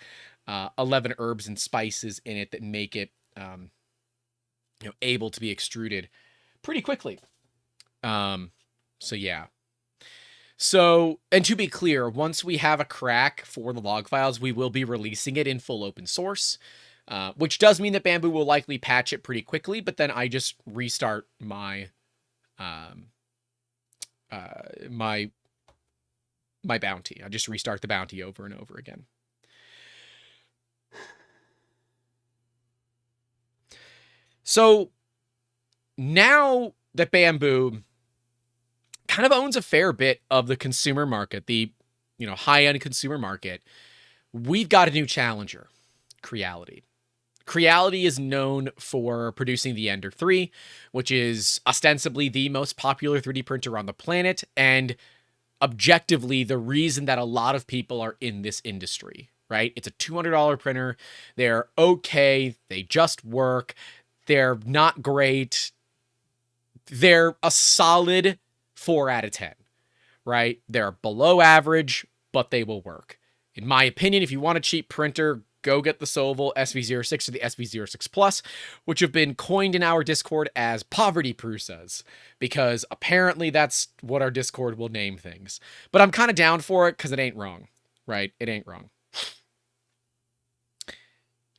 S1: 11 herbs and spices in it that make it able to be extruded pretty quickly. So yeah. So, and to be clear, once we have a crack for the log files, we will be releasing it in full open source. Which does mean that Bambu will likely patch it pretty quickly, but then I just restart my my my bounty. I just restart the bounty over and over again. So now that Bambu kind of owns a fair bit of the consumer market, the high-end consumer market, we've got a new challenger, Creality. Creality is known for producing the Ender 3, which is ostensibly the most popular 3D printer on the planet, and objectively the reason that a lot of people are in this industry, right? It's a $200 printer. They're okay. They just work. They're not great. They're a solid 4 out of 10, right? They're below average, but they will work. In my opinion, if you want a cheap printer, go get the Sovol SV06 or the SV06 Plus, which have been coined in our Discord as poverty Prusas, because apparently that's what our Discord will name things. But I'm kind of down for it because it ain't wrong, right? It ain't wrong.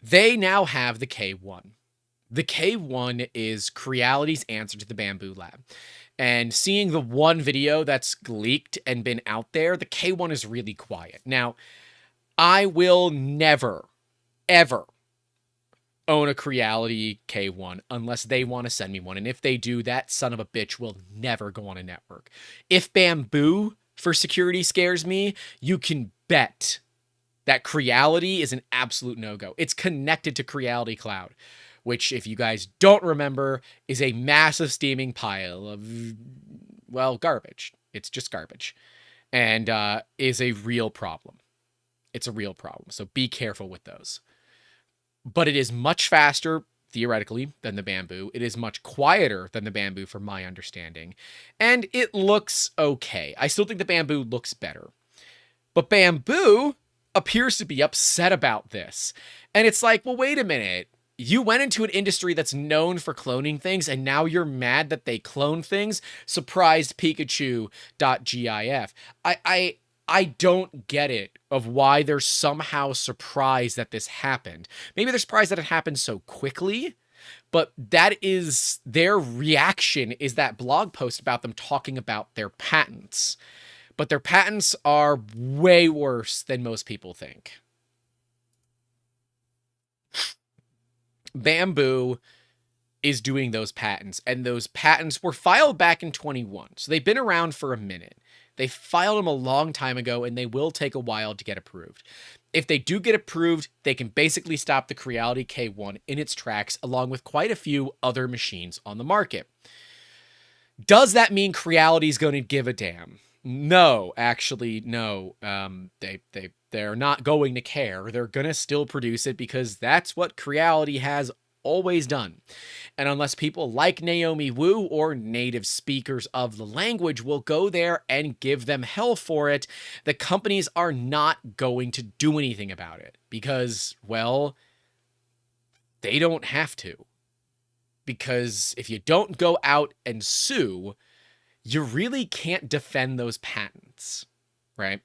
S1: They now have the K1. The K1 is Creality's answer to the Bambu Lab. And seeing the one video that's leaked and been out there, the K1 is really quiet. Now, I will never, ever own a Creality K1 unless they want to send me one. And if they do, that son of a bitch will never go on a network. If Bambu for security scares me, you can bet that Creality is an absolute no-go. It's connected to Creality Cloud, which, if you guys don't remember, is a massive steaming pile of, well, garbage. It's just garbage. And is a real problem. It's a real problem. So be careful with those. But it is much faster, theoretically, than the Bambu. It is much quieter than the Bambu, from my understanding. And it looks okay. I still think the Bambu looks better. But Bambu appears to be upset about this. And it's like, well, wait a minute. You went into an industry that's known for cloning things, and now you're mad that they clone things? Surprised Pikachu.gif. I don't get it of why they're somehow surprised that this happened. Maybe they're surprised that it happened so quickly, but that is their reaction, is that blog post about them talking about their patents. But their patents are way worse than most people think. Bambu is doing those patents, and those patents were filed back in 21. So they've been around for a minute. They filed them a long time ago, and they will take a while to get approved. If they do get approved, they can basically stop the Creality K1 in its tracks, along with quite a few other machines on the market. Does that mean Creality is going to give a damn? No, actually, no. They're not going to care. They're going to still produce it because that's what Creality has always done. And unless people like Naomi Wu or native speakers of the language will go there and give them hell for it, the companies are not going to do anything about it because, well, they don't have to. Because if you don't go out and sue, you really can't defend those patents, right?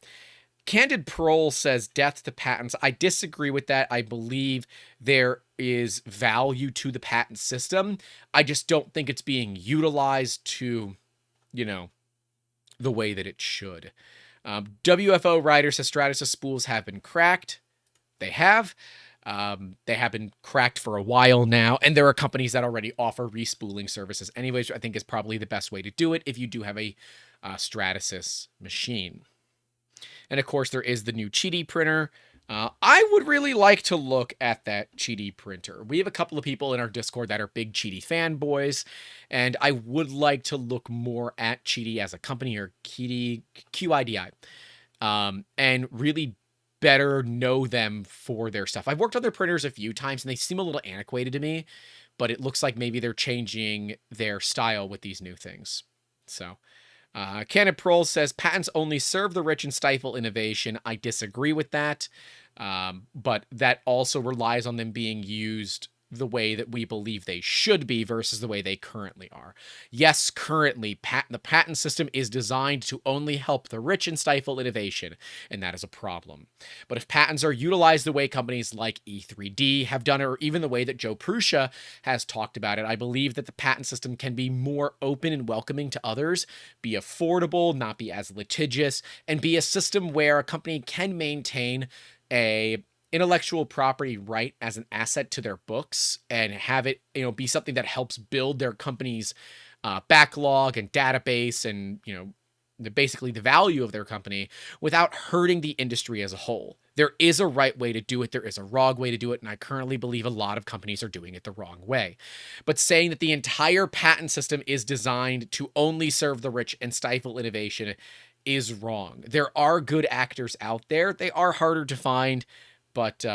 S1: Candid Prole says death to patents. I disagree with that. I believe there is value to the patent system. I just don't think it's being utilized to, the way that it should. WFO Rider says Stratus' spools have been cracked. They have. They have been cracked for a while now, and there are companies that already offer respooling services anyways, which I think is probably the best way to do it if you do have a Stratus machine. And of course, there is the new Cheaty printer. I would really like to look at that Cheaty printer. We have a couple of people in our Discord that are big Cheaty fanboys, and I would like to look more at Cheaty as a company, or QIDI, and really better know them for their stuff. I've worked on their printers a few times, and they seem a little antiquated to me, but it looks like maybe they're changing their style with these new things. So, Canon Prole says, patents only serve the rich and stifle innovation. I disagree with that, but that also relies on them being used the way that we believe they should be versus the way they currently are. Yes, currently, the patent system is designed to only help the rich and stifle innovation, and that is a problem. But if patents are utilized the way companies like E3D have done it, or even the way that Joe Prusa has talked about it, I believe that the patent system can be more open and welcoming to others, be affordable, not be as litigious, and be a system where a company can maintain a intellectual property right as an asset to their books and have it, be something that helps build their company's backlog and database and, basically the value of their company without hurting the industry as a whole. There is a right way to do it. There is a wrong way to do it. And I currently believe a lot of companies are doing it the wrong way. But saying that the entire patent system is designed to only serve the rich and stifle innovation is wrong. There are good actors out there. They are harder to find. But,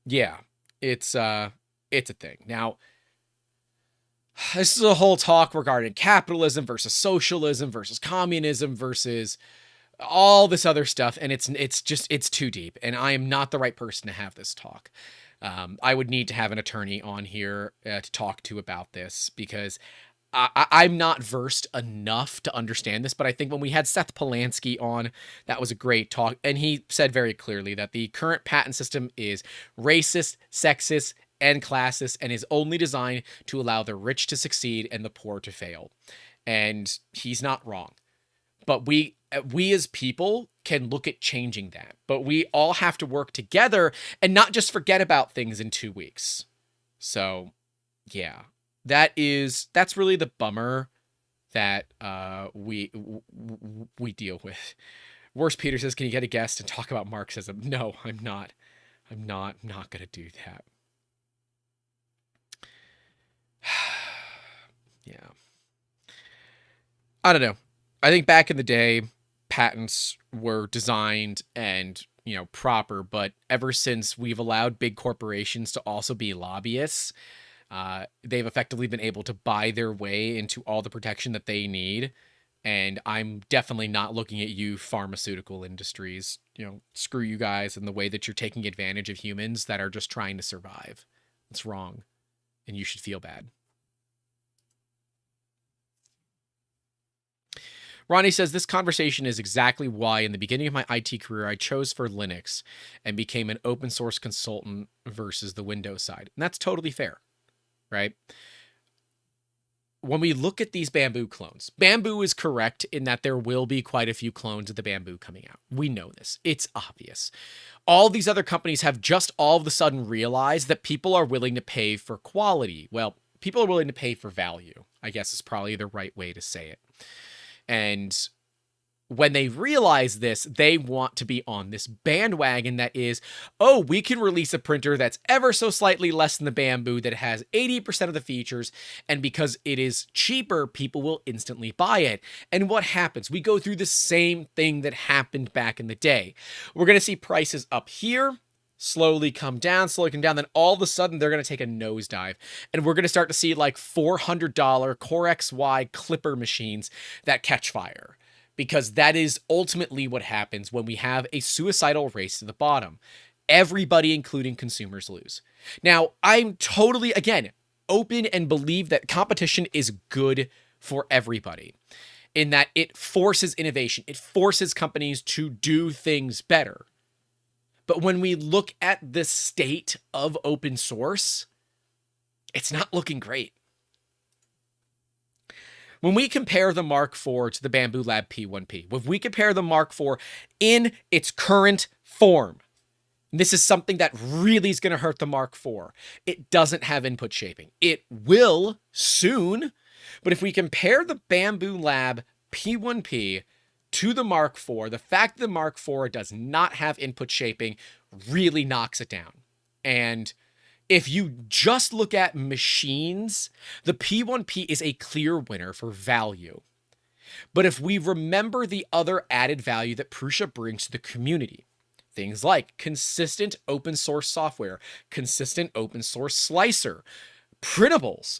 S1: yeah, it's a thing. Now, this is a whole talk regarding capitalism versus socialism versus communism versus all this other stuff. And it's too deep. And I am not the right person to have this talk. I would need to have an attorney on here to talk to about this because I'm not versed enough to understand this, but I think when we had Seth Polanski on, that was a great talk. And he said very clearly that the current patent system is racist, sexist, and classist, and is only designed to allow the rich to succeed and the poor to fail. And he's not wrong. But we as people can look at changing that. But we all have to work together and not just forget about things in 2 weeks. So, yeah. That's really the bummer that we deal with. Worst Peter says, can you get a guest and talk about Marxism? No, I'm not going to do that. Yeah. I don't know. I think back in the day, patents were designed and, proper, but ever since we've allowed big corporations to also be lobbyists, they've effectively been able to buy their way into all the protection that they need. And I'm definitely not looking at you pharmaceutical industries, screw you guys and the way that you're taking advantage of humans that are just trying to survive. It's wrong. And you should feel bad. Ronnie says, this conversation is exactly why in the beginning of my IT career, I chose for Linux and became an open source consultant versus the Windows side. And that's totally fair. Right? When we look at these Bambu clones, Bambu is correct in that there will be quite a few clones of the Bambu coming out. We know this. It's obvious. All these other companies have just all of a sudden realized that people are willing to pay for quality. Well, people are willing to pay for value, I guess is probably the right way to say it. And when they realize this, they want to be on this bandwagon that is, oh, we can release a printer that's ever so slightly less than the Bambu, that has 80% of the features, and because it is cheaper, people will instantly buy it. And what happens? We go through the same thing that happened back in the day. We're going to see prices up here, slowly come down, then all of a sudden they're going to take a nosedive, and we're going to start to see like $400 Core XY Clipper machines that catch fire. Because that is ultimately what happens when we have a suicidal race to the bottom. Everybody, including consumers, lose. Now, I'm totally, again, open and believe that competition is good for everybody, in that it forces innovation. It forces companies to do things better. But when we look at the state of open source, it's not looking great. When we compare the Mark IV to the Bambu Lab P1P, if we compare the Mark IV in its current form, this is something that really is going to hurt the Mark IV. It doesn't have input shaping. It will soon, but if we compare the Bambu Lab P1P to the Mark IV, the fact that the Mark IV does not have input shaping really knocks it down. And if you just look at machines, the P1P is a clear winner for value. But if we remember the other added value that Prusa brings to the community, things like consistent open source software, consistent open source slicer, printables,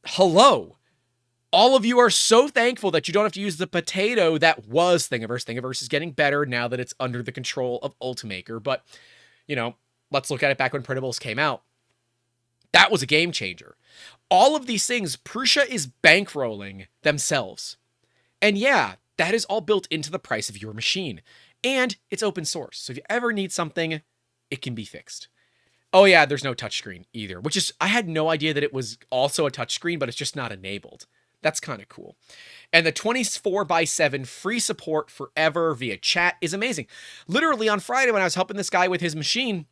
S1: hello. All of you are so thankful that you don't have to use the potato that was Thingiverse. Thingiverse is getting better now that it's under the control of Ultimaker. But, let's look at it back when printables came out. That was a game changer. All of these things, Prusa is bankrolling themselves. And yeah, that is all built into the price of your machine. And it's open source. So if you ever need something, it can be fixed. Oh yeah, there's no touchscreen either, which is, I had no idea that it was also a touchscreen, but it's just not enabled. That's kind of cool. And the 24/7 free support forever via chat is amazing. Literally on Friday when I was helping this guy with his machine,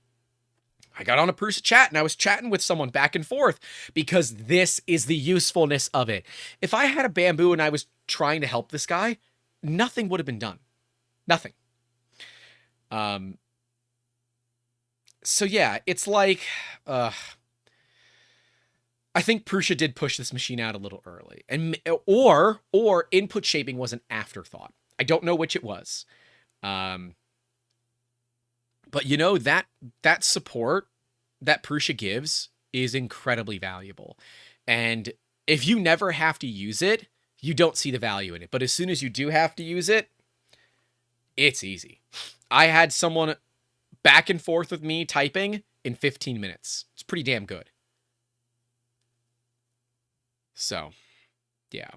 S1: I got on a Prusa chat and I was chatting with someone back and forth because this is the usefulness of it. If I had a Bambu and I was trying to help this guy, nothing would have been done. Nothing. So yeah, it's like, I think Prusa did push this machine out a little early, and or input shaping was an afterthought. I don't know which it was. But you know, that support that Prusa gives is incredibly valuable. And if you never have to use it, you don't see the value in it. But as soon as you do have to use it, it's easy. I had someone back and forth with me typing in 15 minutes. It's pretty damn good. So, yeah.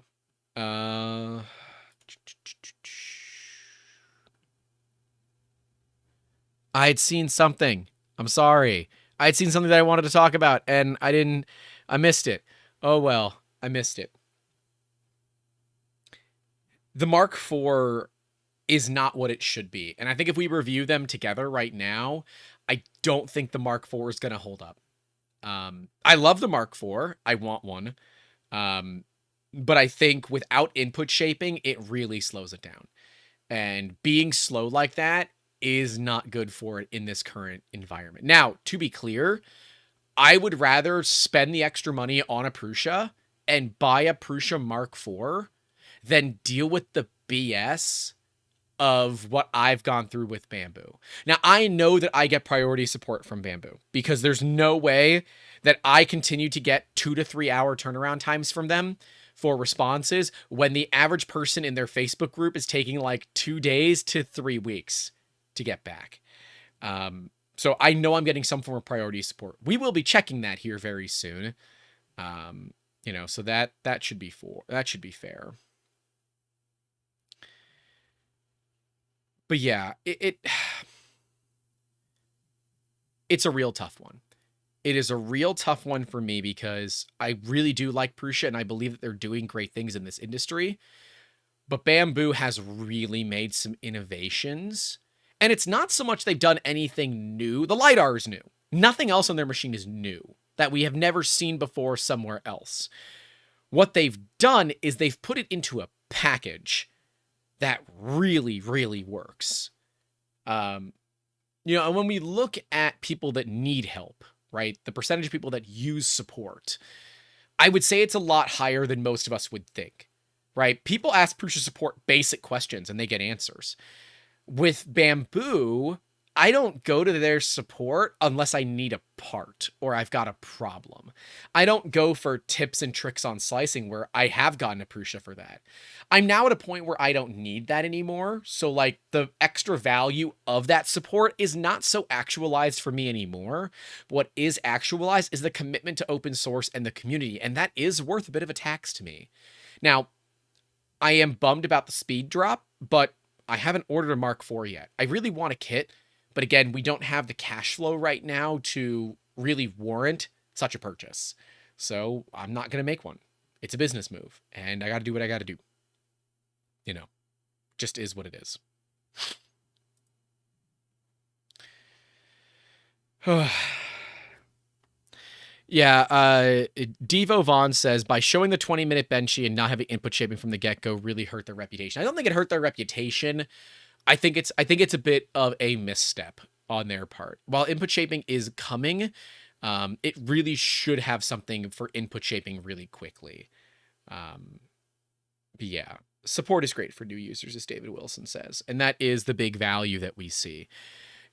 S1: I had seen something. I'm sorry. I had seen something that I wanted to talk about, and I missed it. Oh well, I missed it. The Mark IV is not what it should be. And I think if we review them together right now, I don't think the Mark IV is going to hold up. I love the Mark IV. I want one. But I think without input shaping, it really slows it down. And being slow like that is not good for it in this current environment. Now, to be clear, I would rather spend the extra money on a Prusa and buy a Prusa Mark IV than deal with the BS of what I've gone through with Bambu. Now, I know that I get priority support from Bambu because there's no way that I continue to get 2 to 3 hour turnaround times from them for responses when the average person in their Facebook group is taking like 2 days to 3 weeks to get back. So I know I'm getting some form of priority support. We will be checking that here very soon. You know, so that should be fair. But yeah, it's a real tough one. It is a real tough one for me because I really do like Prusa and I believe that they're doing great things in this industry. But Bambu has really made some innovations. And it's not so much they've done anything new. The LiDAR is new. Nothing else on their machine is new that we have never seen before somewhere else. What they've done is they've put it into a package that really, really works. You know, and when we look at people that need help, right, the percentage of people that use support, I would say it's a lot higher than most of us would think, right? People ask Prusa support basic questions and they get answers. With Bambu, I don't go to their support unless I need a part or I've got a problem. I don't go for tips and tricks on slicing where I have gotten a Prusa for that. I'm now at a point where I don't need that anymore. So like the extra value of that support is not so actualized for me anymore. What is actualized is the commitment to open source and the community. And that is worth a bit of a tax to me. Now, I am bummed about the speed drop, but I haven't ordered a Mark IV yet. I really want a kit. But again, we don't have the cash flow right now to really warrant such a purchase. So I'm not going to make one. It's a business move. And I got to do what I got to do. You know, just is what it is. Yeah, Devo Vaughn says, by showing the 20-minute benchy and not having input shaping from the get-go really hurt their reputation. I don't think it hurt their reputation. I think it's a bit of a misstep on their part. While input shaping is coming, it really should have something for input shaping really quickly. But yeah, support is great for new users, as David Wilson says, and that is the big value that we see.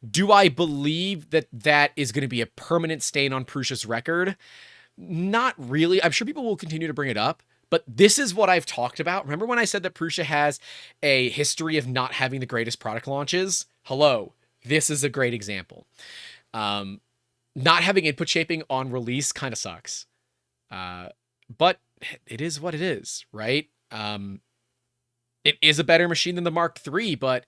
S1: Do I believe that that is going to be a permanent stain on Prusa's record? Not really. I'm sure people will continue to bring it up. But this is what I've talked about. Remember when I said that Prusa has a history of not having the greatest product launches? Hello, this is a great example. not having input shaping on release kind of sucks. But it is what it is, right? It is a better machine than the Mark III, but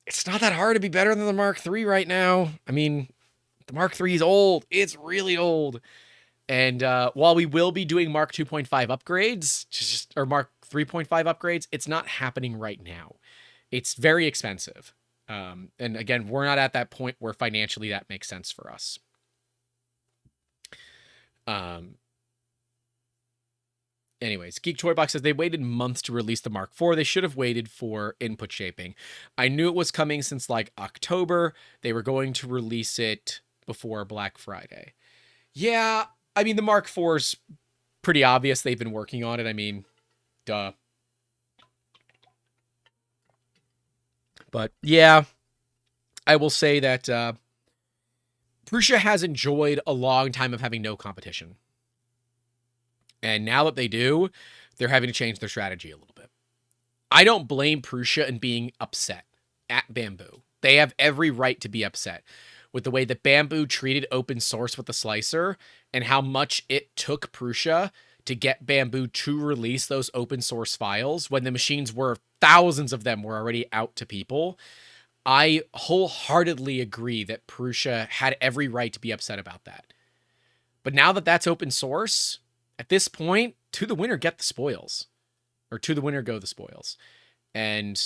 S1: it's not that hard to be better than the Mark III right now. I mean, the Mark III is old. It's really old. And while we will be doing Mark 2.5 upgrades, or Mark 3.5 upgrades, it's not happening right now. It's very expensive. And again, we're not at that point where financially that makes sense for us. Anyways, Geek Toy Box says they waited months to release the Mark IV. They should have waited for input shaping. I knew it was coming since like October. They were going to release it before Black Friday. Yeah, I mean, the Mark IV's pretty obvious. They've been working on it. I mean, duh. But yeah, I will say that Prusa has enjoyed a long time of having no competition. And now that they do, they're having to change their strategy a little bit. I don't blame Prusa in being upset at Bambu. They have every right to be upset with the way that Bambu treated open source with the slicer and how much it took Prusa to get Bambu to release those open source files when the machines were, thousands of them were already out to people. I wholeheartedly agree that Prusa had every right to be upset about that. But now that that's open source, at this point, to the winner get the spoils. Or to the winner go the spoils. And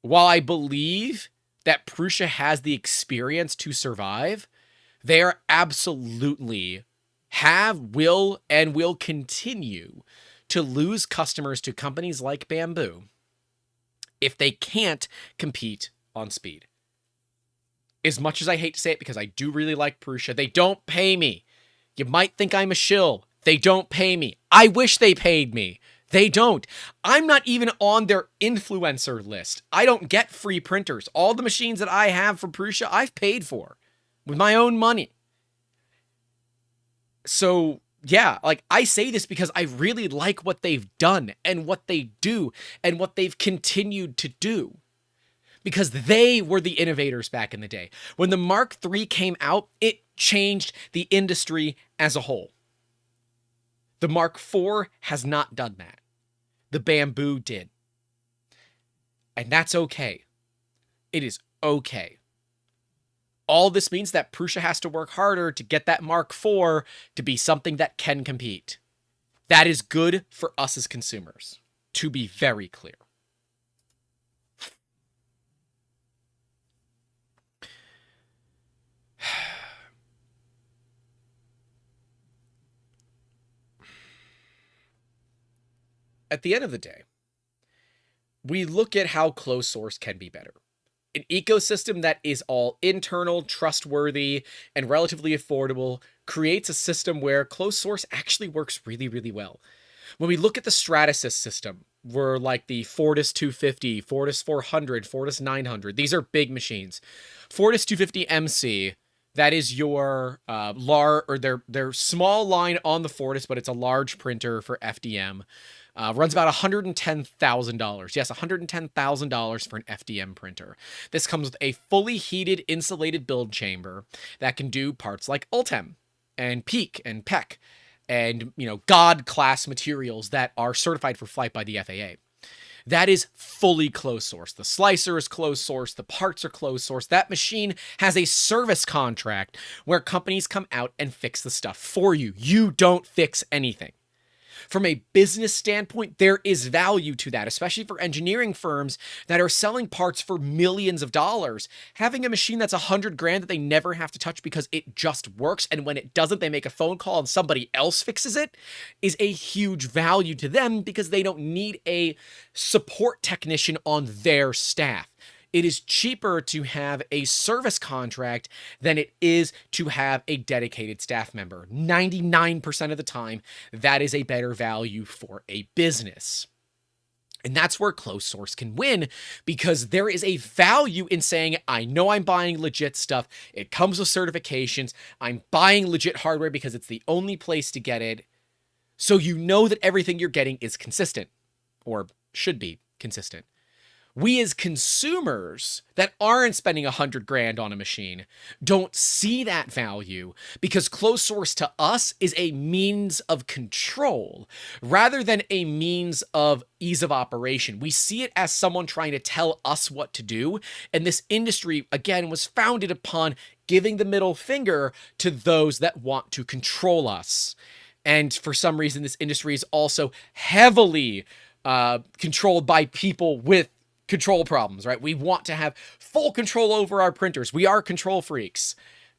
S1: while I believe that Prusa has the experience to survive, they are absolutely will continue to lose customers to companies like Bambu if they can't compete on speed. As much as I hate to say it, because I do really like Prusa, they don't pay me. You might think I'm a shill. They don't pay me. I wish they paid me. They don't. I'm not even on their influencer list. I don't get free printers. All the machines that I have from Prusa, I've paid for with my own money. So yeah, like I say this because I really like what they've done and what they do and what they've continued to do. Because they were the innovators back in the day. When the Mark III came out, it changed the industry as a whole. The Mark IV has not done that. The Bambu did. And that's okay. It is okay. All this means that Prusa has to work harder to get that Mark IV to be something that can compete. That is good for us as consumers, to be very clear. At the end of the day, we look at how closed source can be better. An ecosystem that is all internal, trustworthy, and relatively affordable creates a system where closed source actually works really, really well. When we look at the Stratasys system, we're like the Fortis 250, Fortis 400, Fortis 900. These are big machines. Fortis 250 MC, that is your their small line on the Fortis, but it's a large printer for FDM. Runs about $110,000. Yes, $110,000 for an FDM printer. This comes with a fully heated, insulated build chamber that can do parts like Ultem and Peak and PEC and, God-class materials that are certified for flight by the FAA. That is fully closed source. The slicer is closed source. The parts are closed source. That machine has a service contract where companies come out and fix the stuff for you. You don't fix anything. From a business standpoint, there is value to that, especially for engineering firms that are selling parts for millions of dollars. Having a machine that's $100,000 that they never have to touch because it just works, and when it doesn't, they make a phone call and somebody else fixes it, is a huge value to them because they don't need a support technician on their staff. It is cheaper to have a service contract than it is to have a dedicated staff member. 99% of the time, that is a better value for a business. And that's where closed source can win, because there is a value in saying, I know I'm buying legit stuff. It comes with certifications. I'm buying legit hardware because it's the only place to get it. So you know that everything you're getting is consistent, or should be consistent. We as consumers that aren't spending 100 grand on a machine don't see that value because closed source to us is a means of control rather than a means of ease of operation. We see it as someone trying to tell us what to do. And this industry, again, was founded upon giving the middle finger to those that want to control us. And for some reason, this industry is also heavily controlled by people with control problems, right? We want to have full control over our printers. We are control freaks.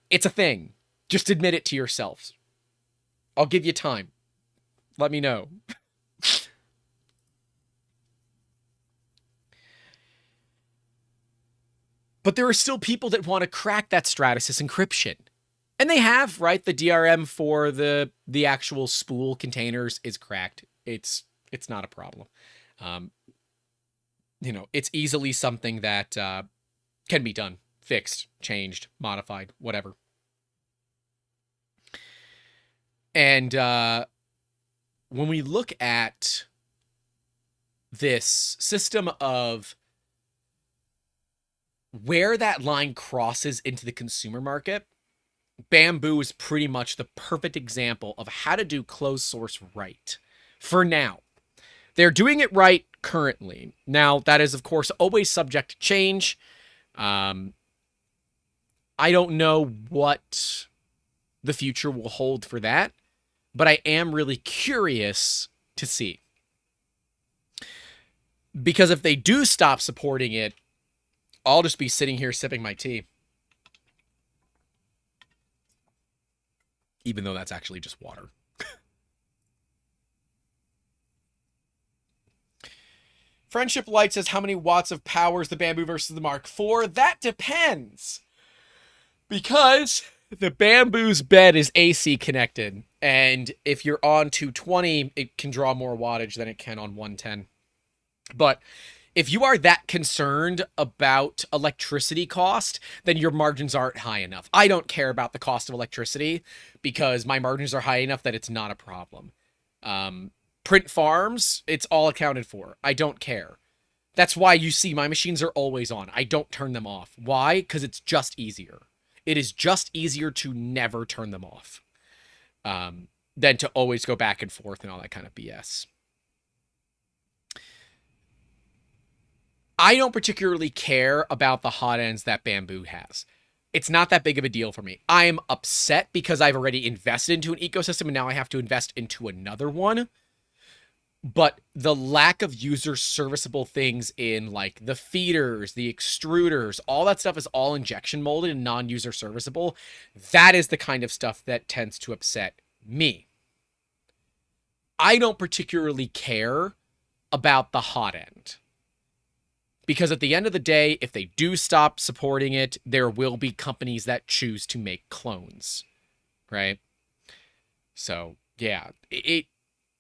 S1: It's a thing. Just admit it to yourselves. I'll give you time. Let me know. But there are still people that want to crack that Stratasys encryption. And they have, right? The DRM for the actual spool containers is cracked. It's not a problem. You know, it's easily something that can be done, fixed, changed, modified, whatever. And when we look at this system of where that line crosses into the consumer market, Bambu is pretty much the perfect example of how to do closed source right for now. They're doing it right currently. Now, that is, of course, always subject to change. I don't know what the future will hold for that, but I am really curious to see. Because if they do stop supporting it, I'll just be sitting here sipping my tea. Even though that's actually just water. Friendship Light says, how many watts of power is the Bambu versus the Mark IV? That depends. Because the Bambu's bed is AC connected. And if you're on 220, it can draw more wattage than it can on 110. But if you are that concerned about electricity cost, then your margins aren't high enough. I don't care about the cost of electricity because my margins are high enough that it's not a problem. Print farms, it's all accounted for. I don't care. That's why you see my machines are always on. I don't turn them off. Why? Because it's just easier. It is just easier to never turn them off than to always go back and forth and all that kind of BS. I don't particularly care about the hot ends that Bambu has. It's not that big of a deal for me. I'm upset because I've already invested into an ecosystem and now I have to invest into another one. But the lack of user serviceable things in like the feeders, the extruders, all that stuff is all injection molded and non-user serviceable. That is the kind of stuff that tends to upset me. I don't particularly care about the hot end. Because at the end of the day, if they do stop supporting it, there will be companies that choose to make clones, right? So, yeah,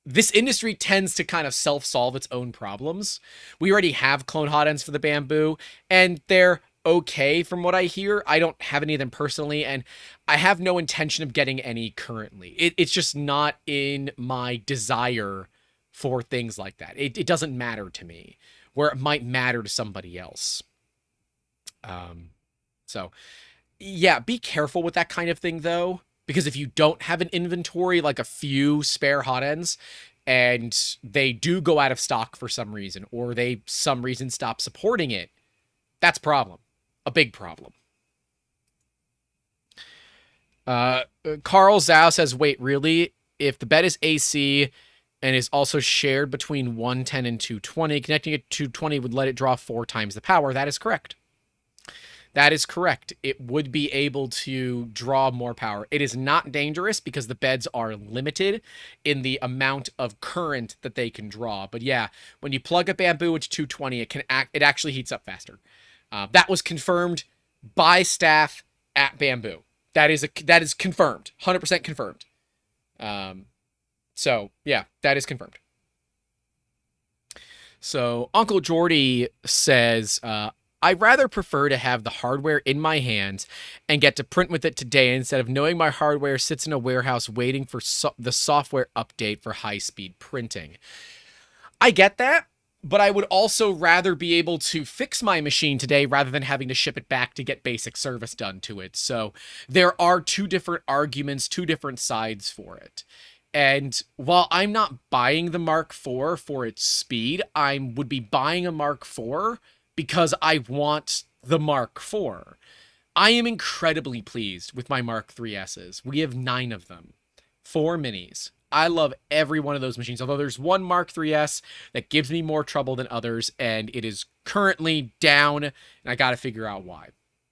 S1: this industry tends to kind of self-solve its own problems. We already have clone hot ends for the Bambu, and they're okay from what I hear. I don't have any of them personally, and I have no intention of getting any currently. It's just not in my desire for things like that. It doesn't matter to me, where it might matter to somebody else. So, yeah, be careful with that kind of thing, though, because if you don't have an inventory, like a few spare hot ends, and they do go out of stock for some reason, or they some reason stop supporting it, that's a problem. A big problem. Carl Zhao says, wait, really? If the bed is AC and is also shared between 110 and 220, connecting it to 220 would let it draw 4 times the power. That is correct. That is correct. It would be able to draw more power. It is not dangerous because the beds are limited in the amount of current that they can draw. But yeah, when you plug a Bambu into 220, it actually heats up faster. That was confirmed by staff at Bambu. That is confirmed, 100% confirmed. So yeah, that is confirmed. So Uncle Jordy says, I'd rather prefer to have the hardware in my hands and get to print with it today instead of knowing my hardware sits in a warehouse waiting for the software update for high-speed printing. I get that. but I would also rather be able to fix my machine today rather than having to ship it back to get basic service done to it. So there are two different arguments, two different sides for it. And while I'm not buying the Mark IV for its speed, I would be buying a Mark IV because I want the Mark IV. I am incredibly pleased with my Mark III's. We have 9 of them, 4 minis. I love every one of those machines, although there's one Mark III's that gives me more trouble than others, and it is currently down, and I got to figure out why.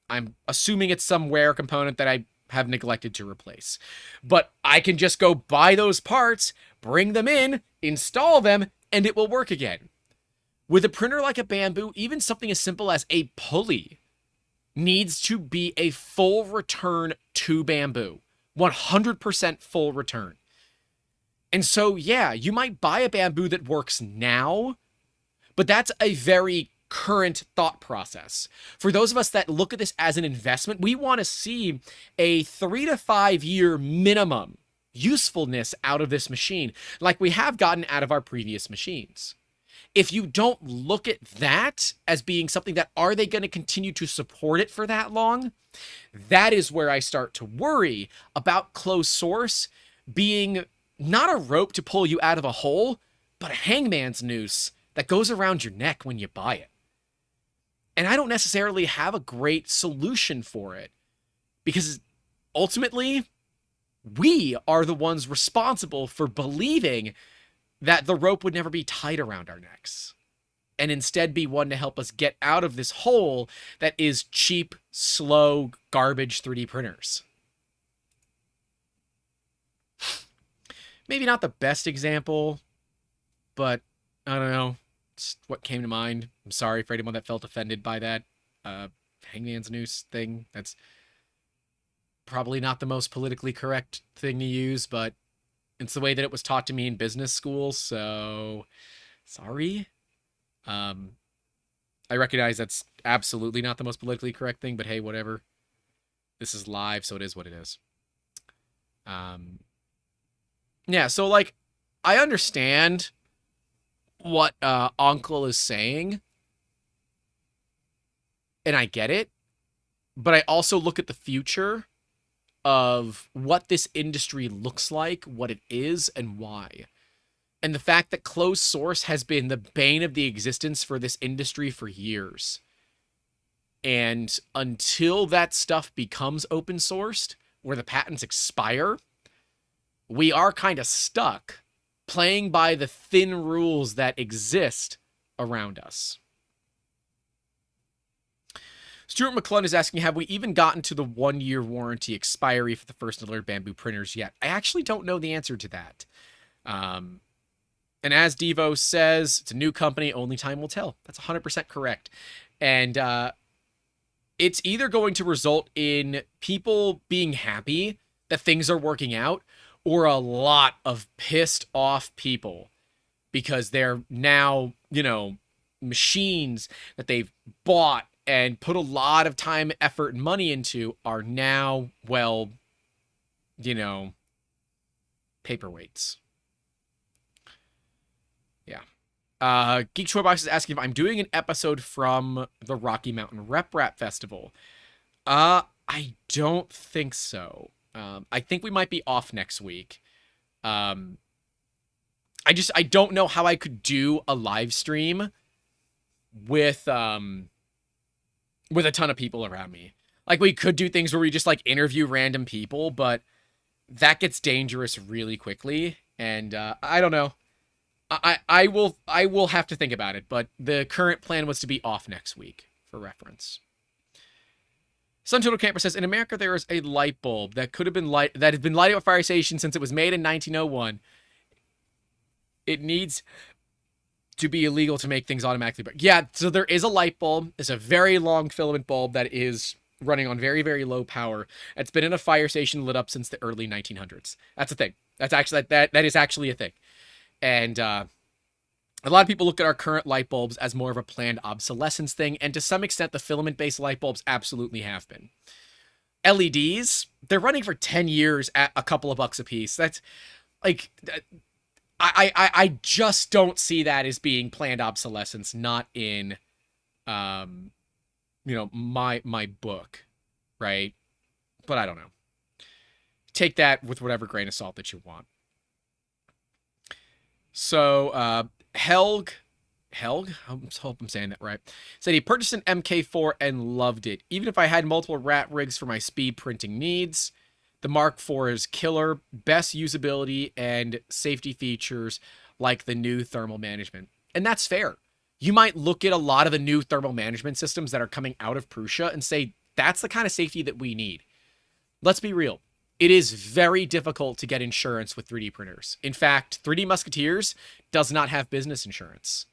S1: I'm assuming it's some wear component that I have neglected to replace. But I can just go buy those parts, bring them in, install them, and it will work again. With a printer like a Bambu, even something as simple as a pulley needs to be a full return to Bambu. 100% full return. And so, yeah, you might buy a Bambu that works now, but that's a very current thought process. For those of us that look at this as an investment, we want to see a 3 to 5 year minimum usefulness out of this machine, like we have gotten out of our previous machines. If you don't look at that as being something that, are they going to continue to support it for that long? That is where I start to worry about closed source being not a rope to pull you out of a hole, but a hangman's noose that goes around your neck when you buy it. And I don't necessarily have a great solution for it, because ultimately, we are the ones responsible for believing that the rope would never be tied around our necks, and instead be one to help us get out of this hole that is cheap, slow, garbage 3D printers. Maybe not the best example, but I don't know. It's what came to mind. I'm sorry for anyone that felt offended by that hangman's noose thing. That's probably not the most politically correct thing to use, but it's the way that it was taught to me in business school, so sorry. I recognize that's absolutely not the most politically correct thing, but hey, whatever. This is live, so it is what it is. Yeah, so, like, I understand what Uncle is saying, and I get it, but I also look at the future of what this industry looks like, what it is, and why. And the fact that closed source has been the bane of the existence for this industry for years. And until that stuff becomes open sourced, where the patents expire, we are kind of stuck playing by the thin rules that exist around us. Stuart McClellan is asking, have we even gotten to the 1-year warranty expiry for the first alert Bambu printers yet? I actually don't know the answer to that. And as Devo says, it's a new company, only time will tell. That's 100% correct. And it's either going to result in people being happy that things are working out, or a lot of pissed off people because they're now, you know, machines that they've bought and put a lot of time, effort, and money into are now, well, you know, paperweights. Yeah. Geek Toy Box is asking if I'm doing an episode from the Rocky Mountain Rep Rap Festival. I don't think so. I think we might be off next week. I don't know how I could do a live stream with a ton of people around me. Like, we could do things where we just, like, interview random people, but that gets dangerous really quickly. And, I don't know. I will have to think about it, but the current plan was to be off next week for reference. Sun Total Camper says, in America, there is a light bulb that could have been that has been lighting up a fire station since it was made in 1901. It needs to be illegal to make things automatically burn. Yeah, so there is a light bulb. It's a very long filament bulb that is running on very, very low power. It's been in a fire station lit up since the early 1900s. That's a thing. That's actually that is actually a thing. And a lot of people look at our current light bulbs as more of a planned obsolescence thing, and to some extent, the filament-based light bulbs absolutely have been. LEDs, they're running for 10 years at a couple of bucks a piece. That's, like, I just don't see that as being planned obsolescence, not in, my book, right? But I don't know. Take that with whatever grain of salt that you want. So, Helg, I hope I'm saying that right, said he purchased an MK4 and loved it. Even if I had multiple rat rigs for my speed printing needs, the Mark IV is killer, best usability and safety features like the new thermal management. And that's fair. You might look at a lot of the new thermal management systems that are coming out of Prusa and say, that's the kind of safety that we need. Let's be real. It is very difficult to get insurance with 3D printers. In fact, 3D Musketeers does not have business insurance.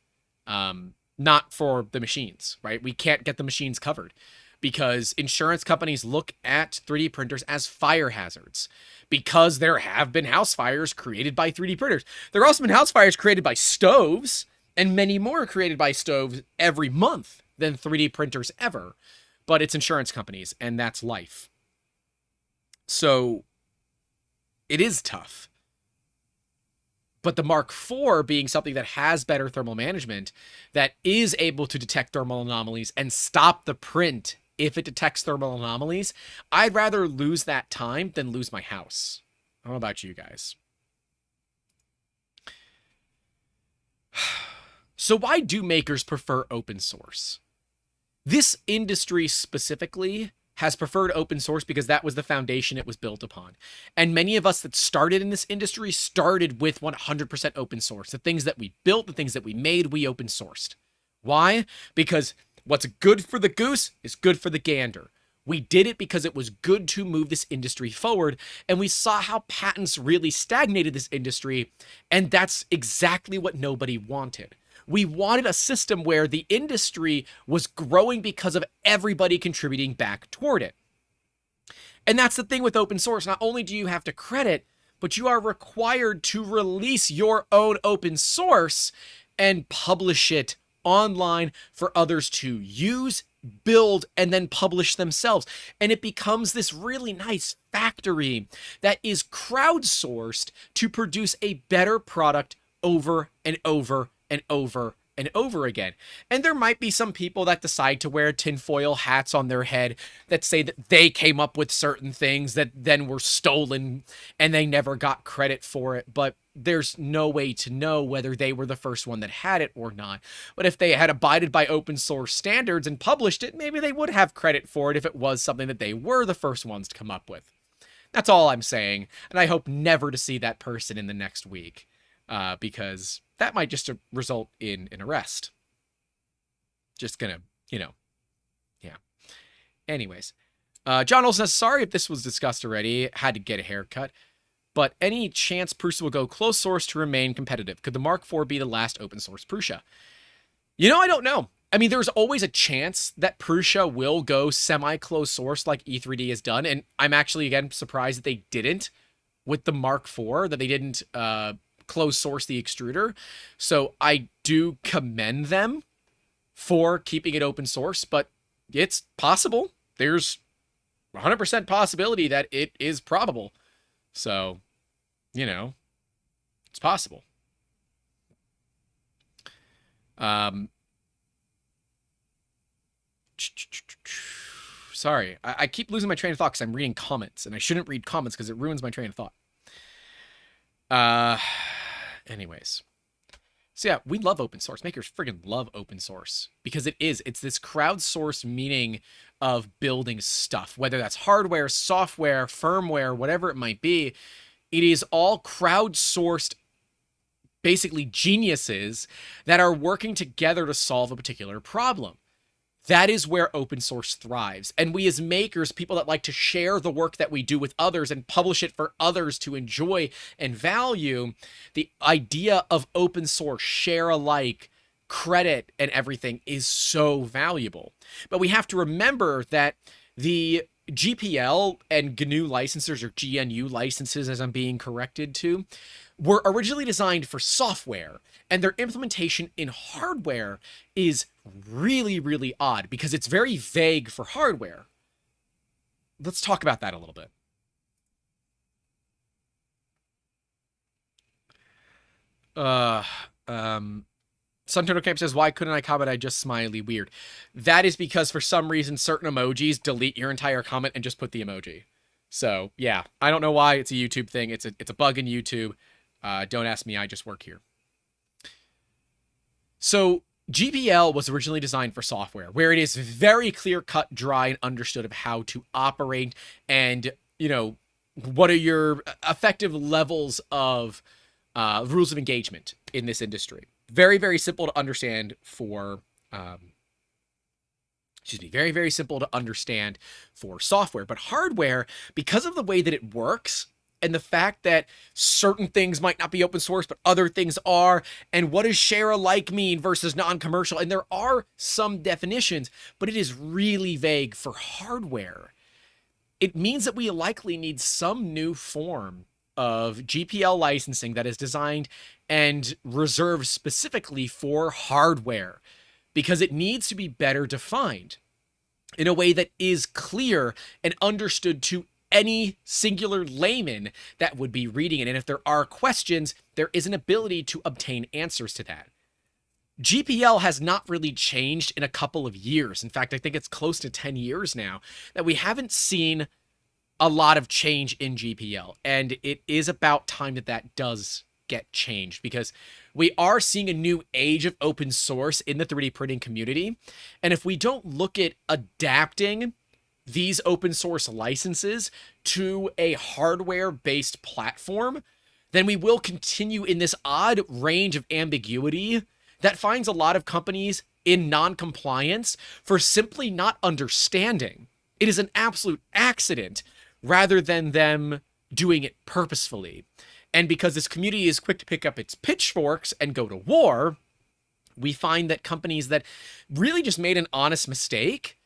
S1: Not for the machines, right? We can't get the machines covered because insurance companies look at 3D printers as fire hazards because there have been house fires created by 3D printers. There have also been house fires created by stoves, and many more created by stoves every month than 3D printers ever. But it's insurance companies, and that's life. So it is tough. But the Mark IV being something that has better thermal management, that is able to detect thermal anomalies and stop the print if it detects thermal anomalies, I'd rather lose that time than lose my house. I don't know about you guys. So why do makers prefer open source? This industry specifically has preferred open source because that was the foundation it was built upon. And many of us that started in this industry started with 100% open source. The things that we built, the things that we made, we open sourced. Why? Because what's good for the goose is good for the gander. We did it because it was good to move this industry forward, and we saw how patents really stagnated this industry, and that's exactly what nobody wanted. We wanted a system where the industry was growing because of everybody contributing back toward it. And that's the thing with open source. Not only do you have to credit, but you are required to release your own open source and publish it online for others to use, build, and then publish themselves. And it becomes this really nice factory that is crowdsourced to produce a better product over and over and over and over again. And there might be some people that decide to wear tinfoil hats on their head that say that they came up with certain things that then were stolen and they never got credit for it. But there's no way to know whether they were the first one that had it or not. But if they had abided by open source standards and published it, maybe they would have credit for it if it was something that they were the first ones to come up with. That's all I'm saying. And I hope never to see that person in the next week. Because that might just result in an arrest. Just gonna, yeah. Anyways, John Olson says, sorry if this was discussed already, had to get a haircut, but any chance Prusa will go closed source to remain competitive? Could the Mark IV be the last open source Prusa? I don't know. I mean, there's always a chance that Prusa will go semi-closed source like E3D has done, and I'm actually, again, surprised that they didn't with the Mark IV, that they didn't, close source the extruder. So I do commend them for keeping it open source, but it's possible. There's 100% possibility that it is probable. So, it's possible. Sorry, I keep losing my train of thought because I'm reading comments, and I shouldn't read comments because it ruins my train of thought. Anyways. So yeah, we love open source. Makers friggin' love open source because it's this crowdsourced meaning of building stuff, whether that's hardware, software, firmware, whatever it might be. It is all crowdsourced, basically geniuses that are working together to solve a particular problem. That is where open source thrives. And we as makers, people that like to share the work that we do with others and publish it for others to enjoy and value, the idea of open source, share alike, credit, and everything is so valuable. But we have to remember that the GPL and GNU licenses, or GNU licenses as I'm being corrected to, were originally designed for software, and their implementation in hardware is really, really odd because it's very vague for hardware. Let's talk about that a little bit. Uh, um, Sunturtle Camp says, why couldn't I comment? I just smiley weird. That is because for some reason certain emojis delete your entire comment and just put the emoji. So yeah, I don't know why. It's a YouTube thing. It's a bug in YouTube. Don't ask me. I just work here. So GPL was originally designed for software, where it is very clear cut, dry, and understood of how to operate, and what are your effective levels of rules of engagement in this industry. Very, very simple to understand for, very, very simple to understand for software. But hardware, because of the way that it works and the fact that certain things might not be open source, but other things are, and what does share alike mean versus non-commercial? And there are some definitions, but it is really vague for hardware. It means that we likely need some new form of GPL licensing that is designed and reserved specifically for hardware, because it needs to be better defined in a way that is clear and understood to any singular layman that would be reading it. And if there are questions, there is an ability to obtain answers to that. GPL has not really changed in a couple of years. In fact, I think it's close to 10 years now that we haven't seen a lot of change in GPL. And it is about time that that does get changed, because we are seeing a new age of open source in the 3D printing community. And if we don't look at adapting these open source licenses to a hardware-based platform, then we will continue in this odd range of ambiguity that finds a lot of companies in non-compliance for simply not understanding. It is an absolute accident rather than them doing it purposefully. And because this community is quick to pick up its pitchforks and go to war, we find that companies that really just made an honest mistake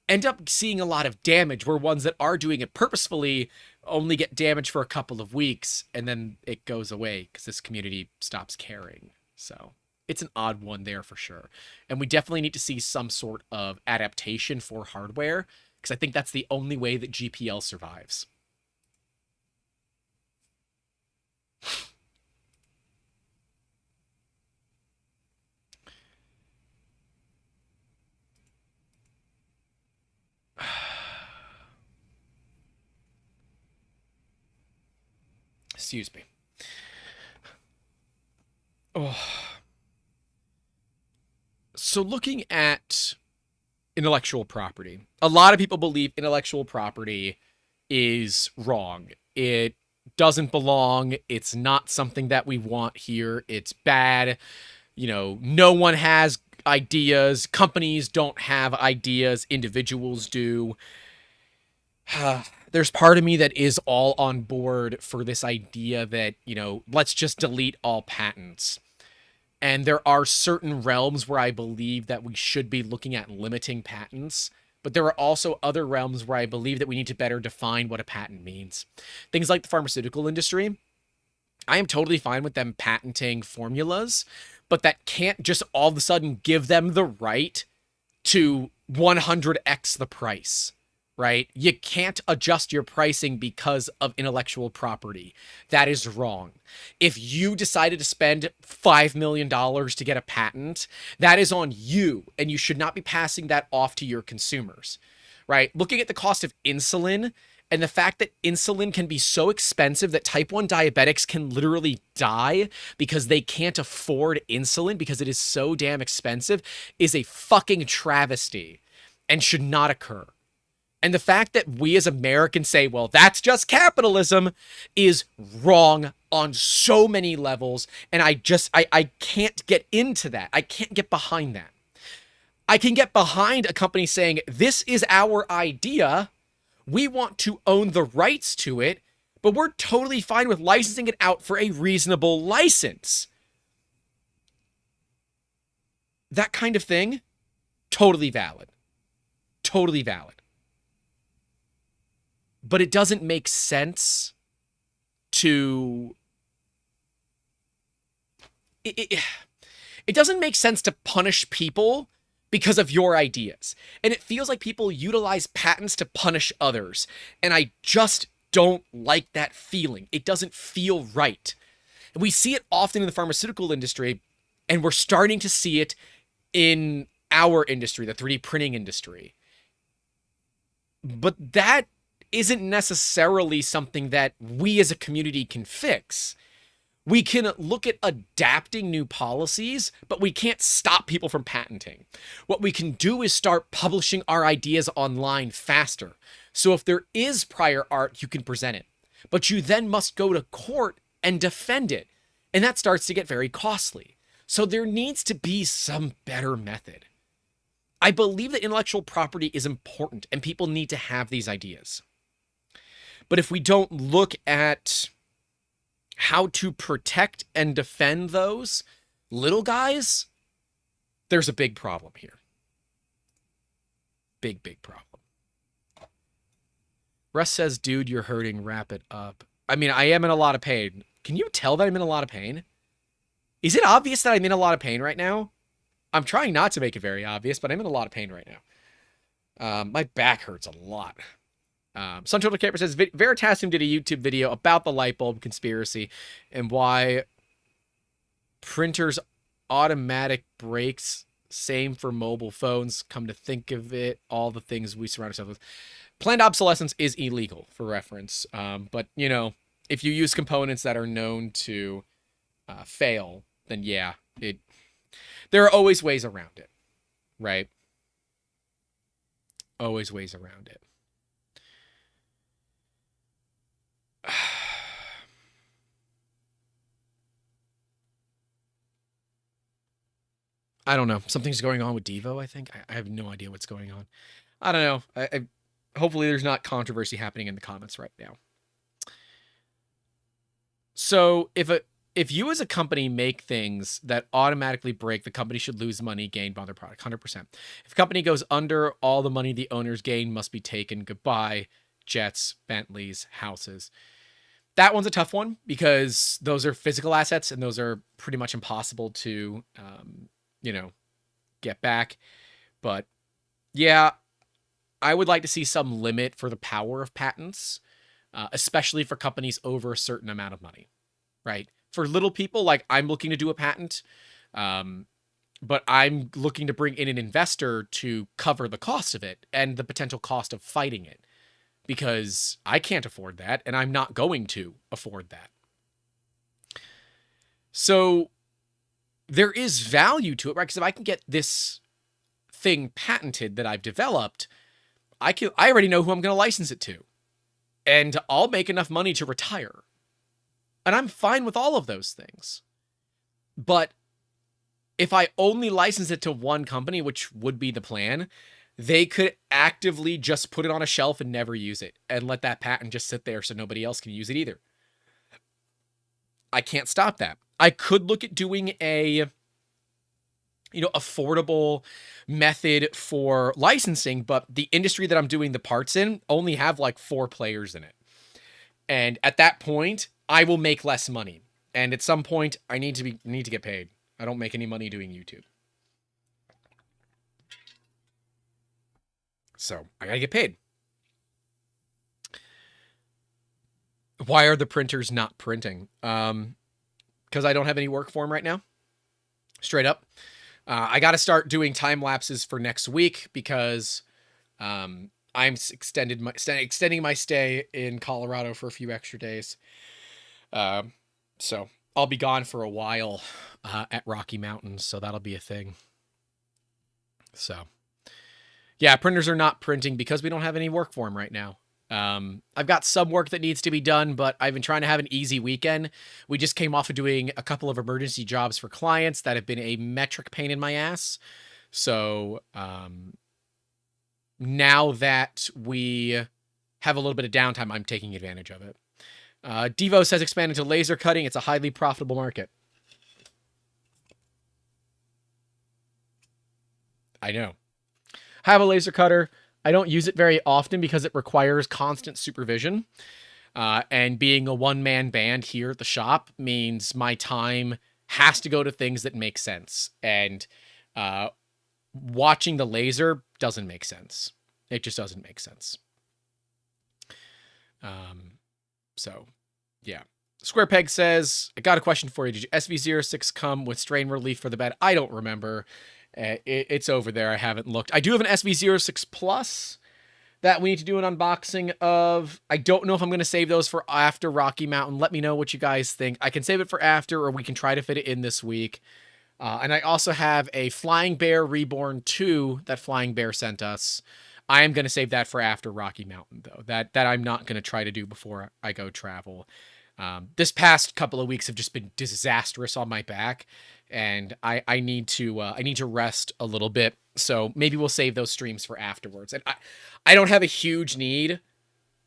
S1: end up seeing a lot of damage, where ones that are doing it purposefully only get damage for a couple of weeks and then it goes away because this community stops caring. So it's an odd one there for sure. And we definitely need to see some sort of adaptation for hardware, because I think that's the only way that GPL survives. Excuse me. Oh. So looking at intellectual property, a lot of people believe intellectual property is wrong. It doesn't belong. It's not something that we want here. It's bad. No one has ideas. Companies don't have ideas. Individuals do. There's part of me that is all on board for this idea that, let's just delete all patents. And there are certain realms where I believe that we should be looking at limiting patents. But there are also other realms where I believe that we need to better define what a patent means. Things like the pharmaceutical industry, I am totally fine with them patenting formulas, but that can't just all of a sudden give them the right to 100x the price, right? You can't adjust your pricing because of intellectual property. That is wrong. If you decided to spend $5 million to get a patent, that is on you, and you should not be passing that off to your consumers, right? Looking at the cost of insulin and the fact that insulin can be so expensive that type 1 diabetics can literally die because they can't afford insulin because it is so damn expensive is a fucking travesty and should not occur. And the fact that we as Americans say, well, that's just capitalism, is wrong on so many levels. And I can't get into that. I can't get behind that. I can get behind a company saying, this is our idea. We want to own the rights to it, but we're totally fine with licensing it out for a reasonable license. That kind of thing, totally valid. Totally valid. But it doesn't make sense to... It doesn't make sense to punish people because of your ideas. And it feels like people utilize patents to punish others. And I just don't like that feeling. It doesn't feel right. We see it often in the pharmaceutical industry, and we're starting to see it in our industry, the 3D printing industry. But that isn't necessarily something that we as a community can fix. We can look at adapting new policies, but we can't stop people from patenting. What we can do is start publishing our ideas online faster. So if there is prior art, you can present it. But you then must go to court and defend it. And that starts to get very costly. So there needs to be some better method. I believe that intellectual property is important and people need to have these ideas. But if we don't look at how to protect and defend those little guys, there's a big problem here. Big, big problem. Russ says, dude, you're hurting. Wrap it up. I mean, I am in a lot of pain. Can you tell that I'm in a lot of pain? Is it obvious that I'm in a lot of pain right now? I'm trying not to make it very obvious, but I'm in a lot of pain right now. My back hurts a lot. Sun Total Camper says, Veritasium did a YouTube video about the light bulb conspiracy and why printers automatic brakes, same for mobile phones. Come to think of it, all the things we surround ourselves with. Planned obsolescence is illegal, for reference. But, you know, if you use components that are known to fail, then yeah, there are always ways around it, right? Always ways around it. I don't know. Something's going on with Devo, I think. I have no idea what's going on. I don't know. Hopefully there's not controversy happening in the comments right now. So if you as a company make things that automatically break, the company should lose money gained by their product, 100%. If a company goes under, all the money the owners gain must be taken. Goodbye, jets, Bentleys, houses. That one's a tough one because those are physical assets and those are pretty much impossible to, you know, get back. But yeah, I would like to see some limit for the power of patents, especially for companies over a certain amount of money, right? For little people, like I'm looking to do a patent, but I'm looking to bring in an investor to cover the cost of it and the potential cost of fighting it, because I can't afford that and I'm not going to afford that. So there is value to it, right? Because if I can get this thing patented that I've developed, I already know who I'm going to license it to, and I'll make enough money to retire. And I'm fine with all of those things. But if I only license it to one company, which would be the plan, they could actively just put it on a shelf and never use it and let that patent just sit there so nobody else can use it either. I can't stop that. I could look at doing a, you know, affordable method for licensing, but the industry that I'm doing the parts in only have like 4 players in it. And at that point, I will make less money. And at some point, I need to get paid. I don't make any money doing YouTube. So I gotta get paid. Why are the printers not printing? Because I don't have any work for them right now. Straight up. I got to start doing time lapses for next week because I'm extending my stay in Colorado for a few extra days. So I'll be gone for a while at Rocky Mountains, so that'll be a thing. So yeah, printers are not printing because we don't have any work for them right now. I've got some work that needs to be done, but I've been trying to have an easy weekend. We just came off of doing a couple of emergency jobs for clients that have been a metric pain in my ass. So now that we have a little bit of downtime, I'm taking advantage of it. Devo says expand into laser cutting. It's a highly profitable market. I know. I have a laser cutter. I don't use it very often because it requires constant supervision. And being a one-man band here at the shop means my time has to go to things that make sense. And watching the laser doesn't make sense. It just doesn't make sense. So, yeah. Square Peg says, I got a question for you. Did your SV06 come with strain relief for the bed? I don't remember. It's over there. I haven't looked. I do have an SV06 Plus that we need to do an unboxing of. I don't know if I'm going to save those for after Rocky Mountain. Let me know what you guys think. I can save it for after, or we can try to fit it in this week. And I also have a Flying Bear Reborn 2 that Flying Bear sent us. I am going to save that for after Rocky Mountain, though. That I'm not going to try to do before I go travel. This past couple of weeks have just been disastrous on my back, and I need to rest a little bit. So maybe we'll save those streams for afterwards. And I don't have a huge need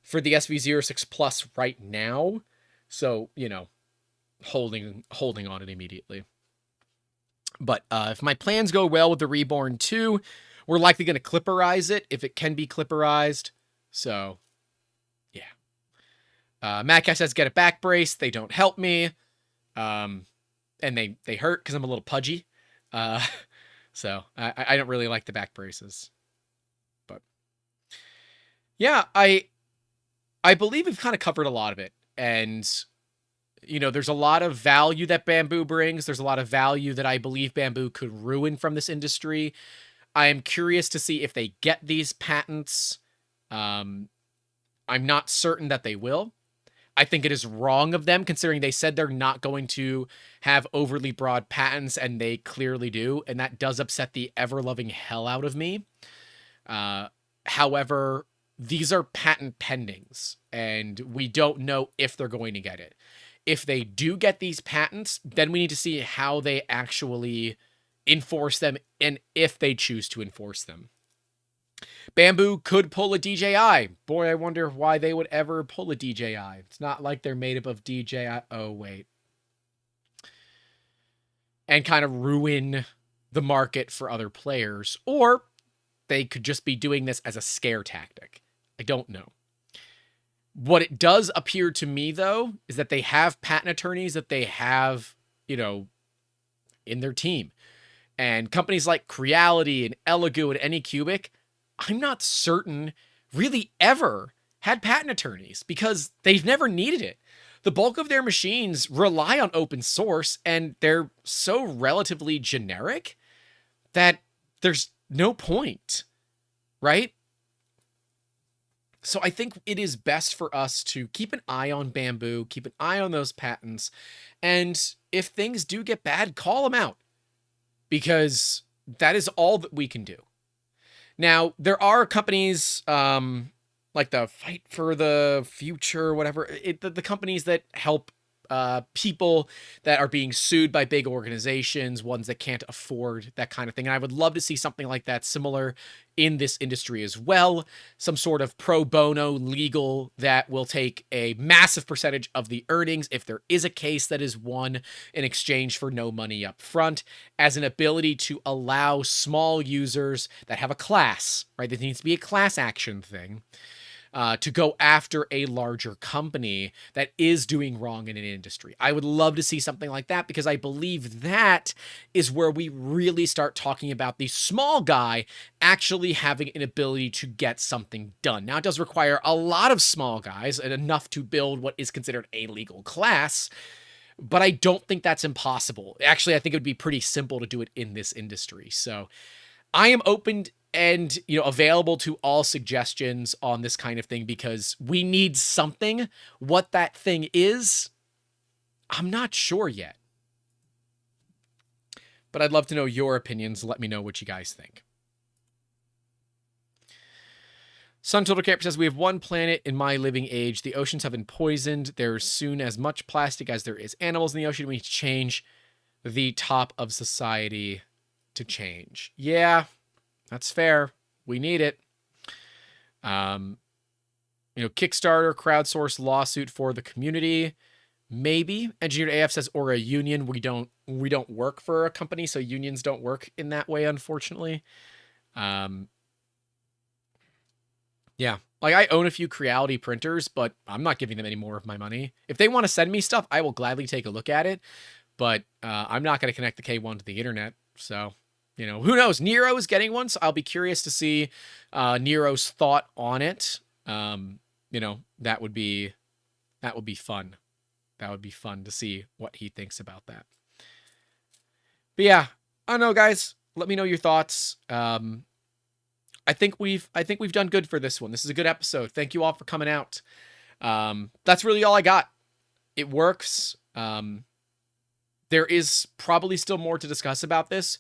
S1: for the SV06 Plus right now, so holding on it immediately. But if my plans go well with the Reborn 2, we're likely going to clipperize it if it can be clipperized. So, yeah. Matt says, get a back brace. They don't help me. And they hurt because I'm a little pudgy. So I don't really like the back braces. But, yeah, I believe we've kind of covered a lot of it. And, there's a lot of value that Bambu brings. There's a lot of value that I believe Bambu could ruin from this industry. I am curious to see if they get these patents. I'm not certain that they will. I think it is wrong of them, considering they said they're not going to have overly broad patents, and they clearly do, and that does upset the ever-loving hell out of me. However, these are patent pendings, and we don't know if they're going to get it. If they do get these patents, then we need to see how they actually enforce them, and if they choose to enforce them. Bambu could pull a DJI. Boy, I wonder why they would ever pull a DJI. It's not like they're made up of DJI. Oh, wait. And kind of ruin the market for other players. Or they could just be doing this as a scare tactic. I don't know. What it does appear to me, though, is that they have patent attorneys that they have, in their team. And companies like Creality and Elegoo and Anycubic, I'm not certain really ever had patent attorneys because they've never needed it. The bulk of their machines rely on open source, and they're so relatively generic that there's no point, right? So I think it is best for us to keep an eye on Bambu, keep an eye on those patents, and if things do get bad, call them out, because that is all that we can do. Now, there are companies like the Fight for the Future, whatever, the companies that help people that are being sued by big organizations, ones that can't afford that kind of thing. And I would love to see something like that similar in this industry as well. Some sort of pro bono legal that will take a massive percentage of the earnings, if there is a case that is won, in exchange for no money up front, as an ability to allow small users that have a class, right? There needs to be a class action thing. To go after a larger company that is doing wrong in an industry. I would love to see something like that, because I believe that is where we really start talking about the small guy actually having an ability to get something done. Now, it does require a lot of small guys and enough to build what is considered a legal class, but I don't think that's impossible. Actually, I think it would be pretty simple to do it in this industry. So I am open and, available to all suggestions on this kind of thing, because we need something. What that thing is, I'm not sure yet. But I'd love to know your opinions. Let me know what you guys think. Sun Total Camper says, we have one planet in my living age. The oceans have been poisoned. There's soon as much plastic as there is animals in the ocean. We need to change the top of society to change. Yeah. That's fair. We need it. Kickstarter, crowdsource lawsuit for the community. Maybe. Engineered AF says, or a union. We don't work for a company, so unions don't work in that way, unfortunately. Yeah. Like, I own a few Creality printers, but I'm not giving them any more of my money. If they want to send me stuff, I will gladly take a look at it. But I'm not going to connect the K1 to the internet, so... who knows? Nero is getting one, so I'll be curious to see Nero's thought on it. That would be fun. That would be fun to see what he thinks about that. But yeah, I don't know, guys. Let me know your thoughts. I think we've done good for this one. This is a good episode. Thank you all for coming out. That's really all I got. It works. There is probably still more to discuss about this,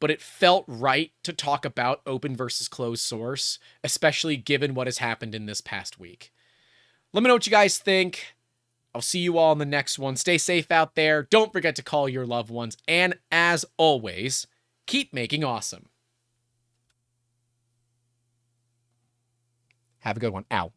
S1: but it felt right to talk about open versus closed source, especially given what has happened in this past week. Let me know what you guys think. I'll see you all in the next one. Stay safe out there. Don't forget to call your loved ones. And as always, keep making awesome. Have a good one. Ow.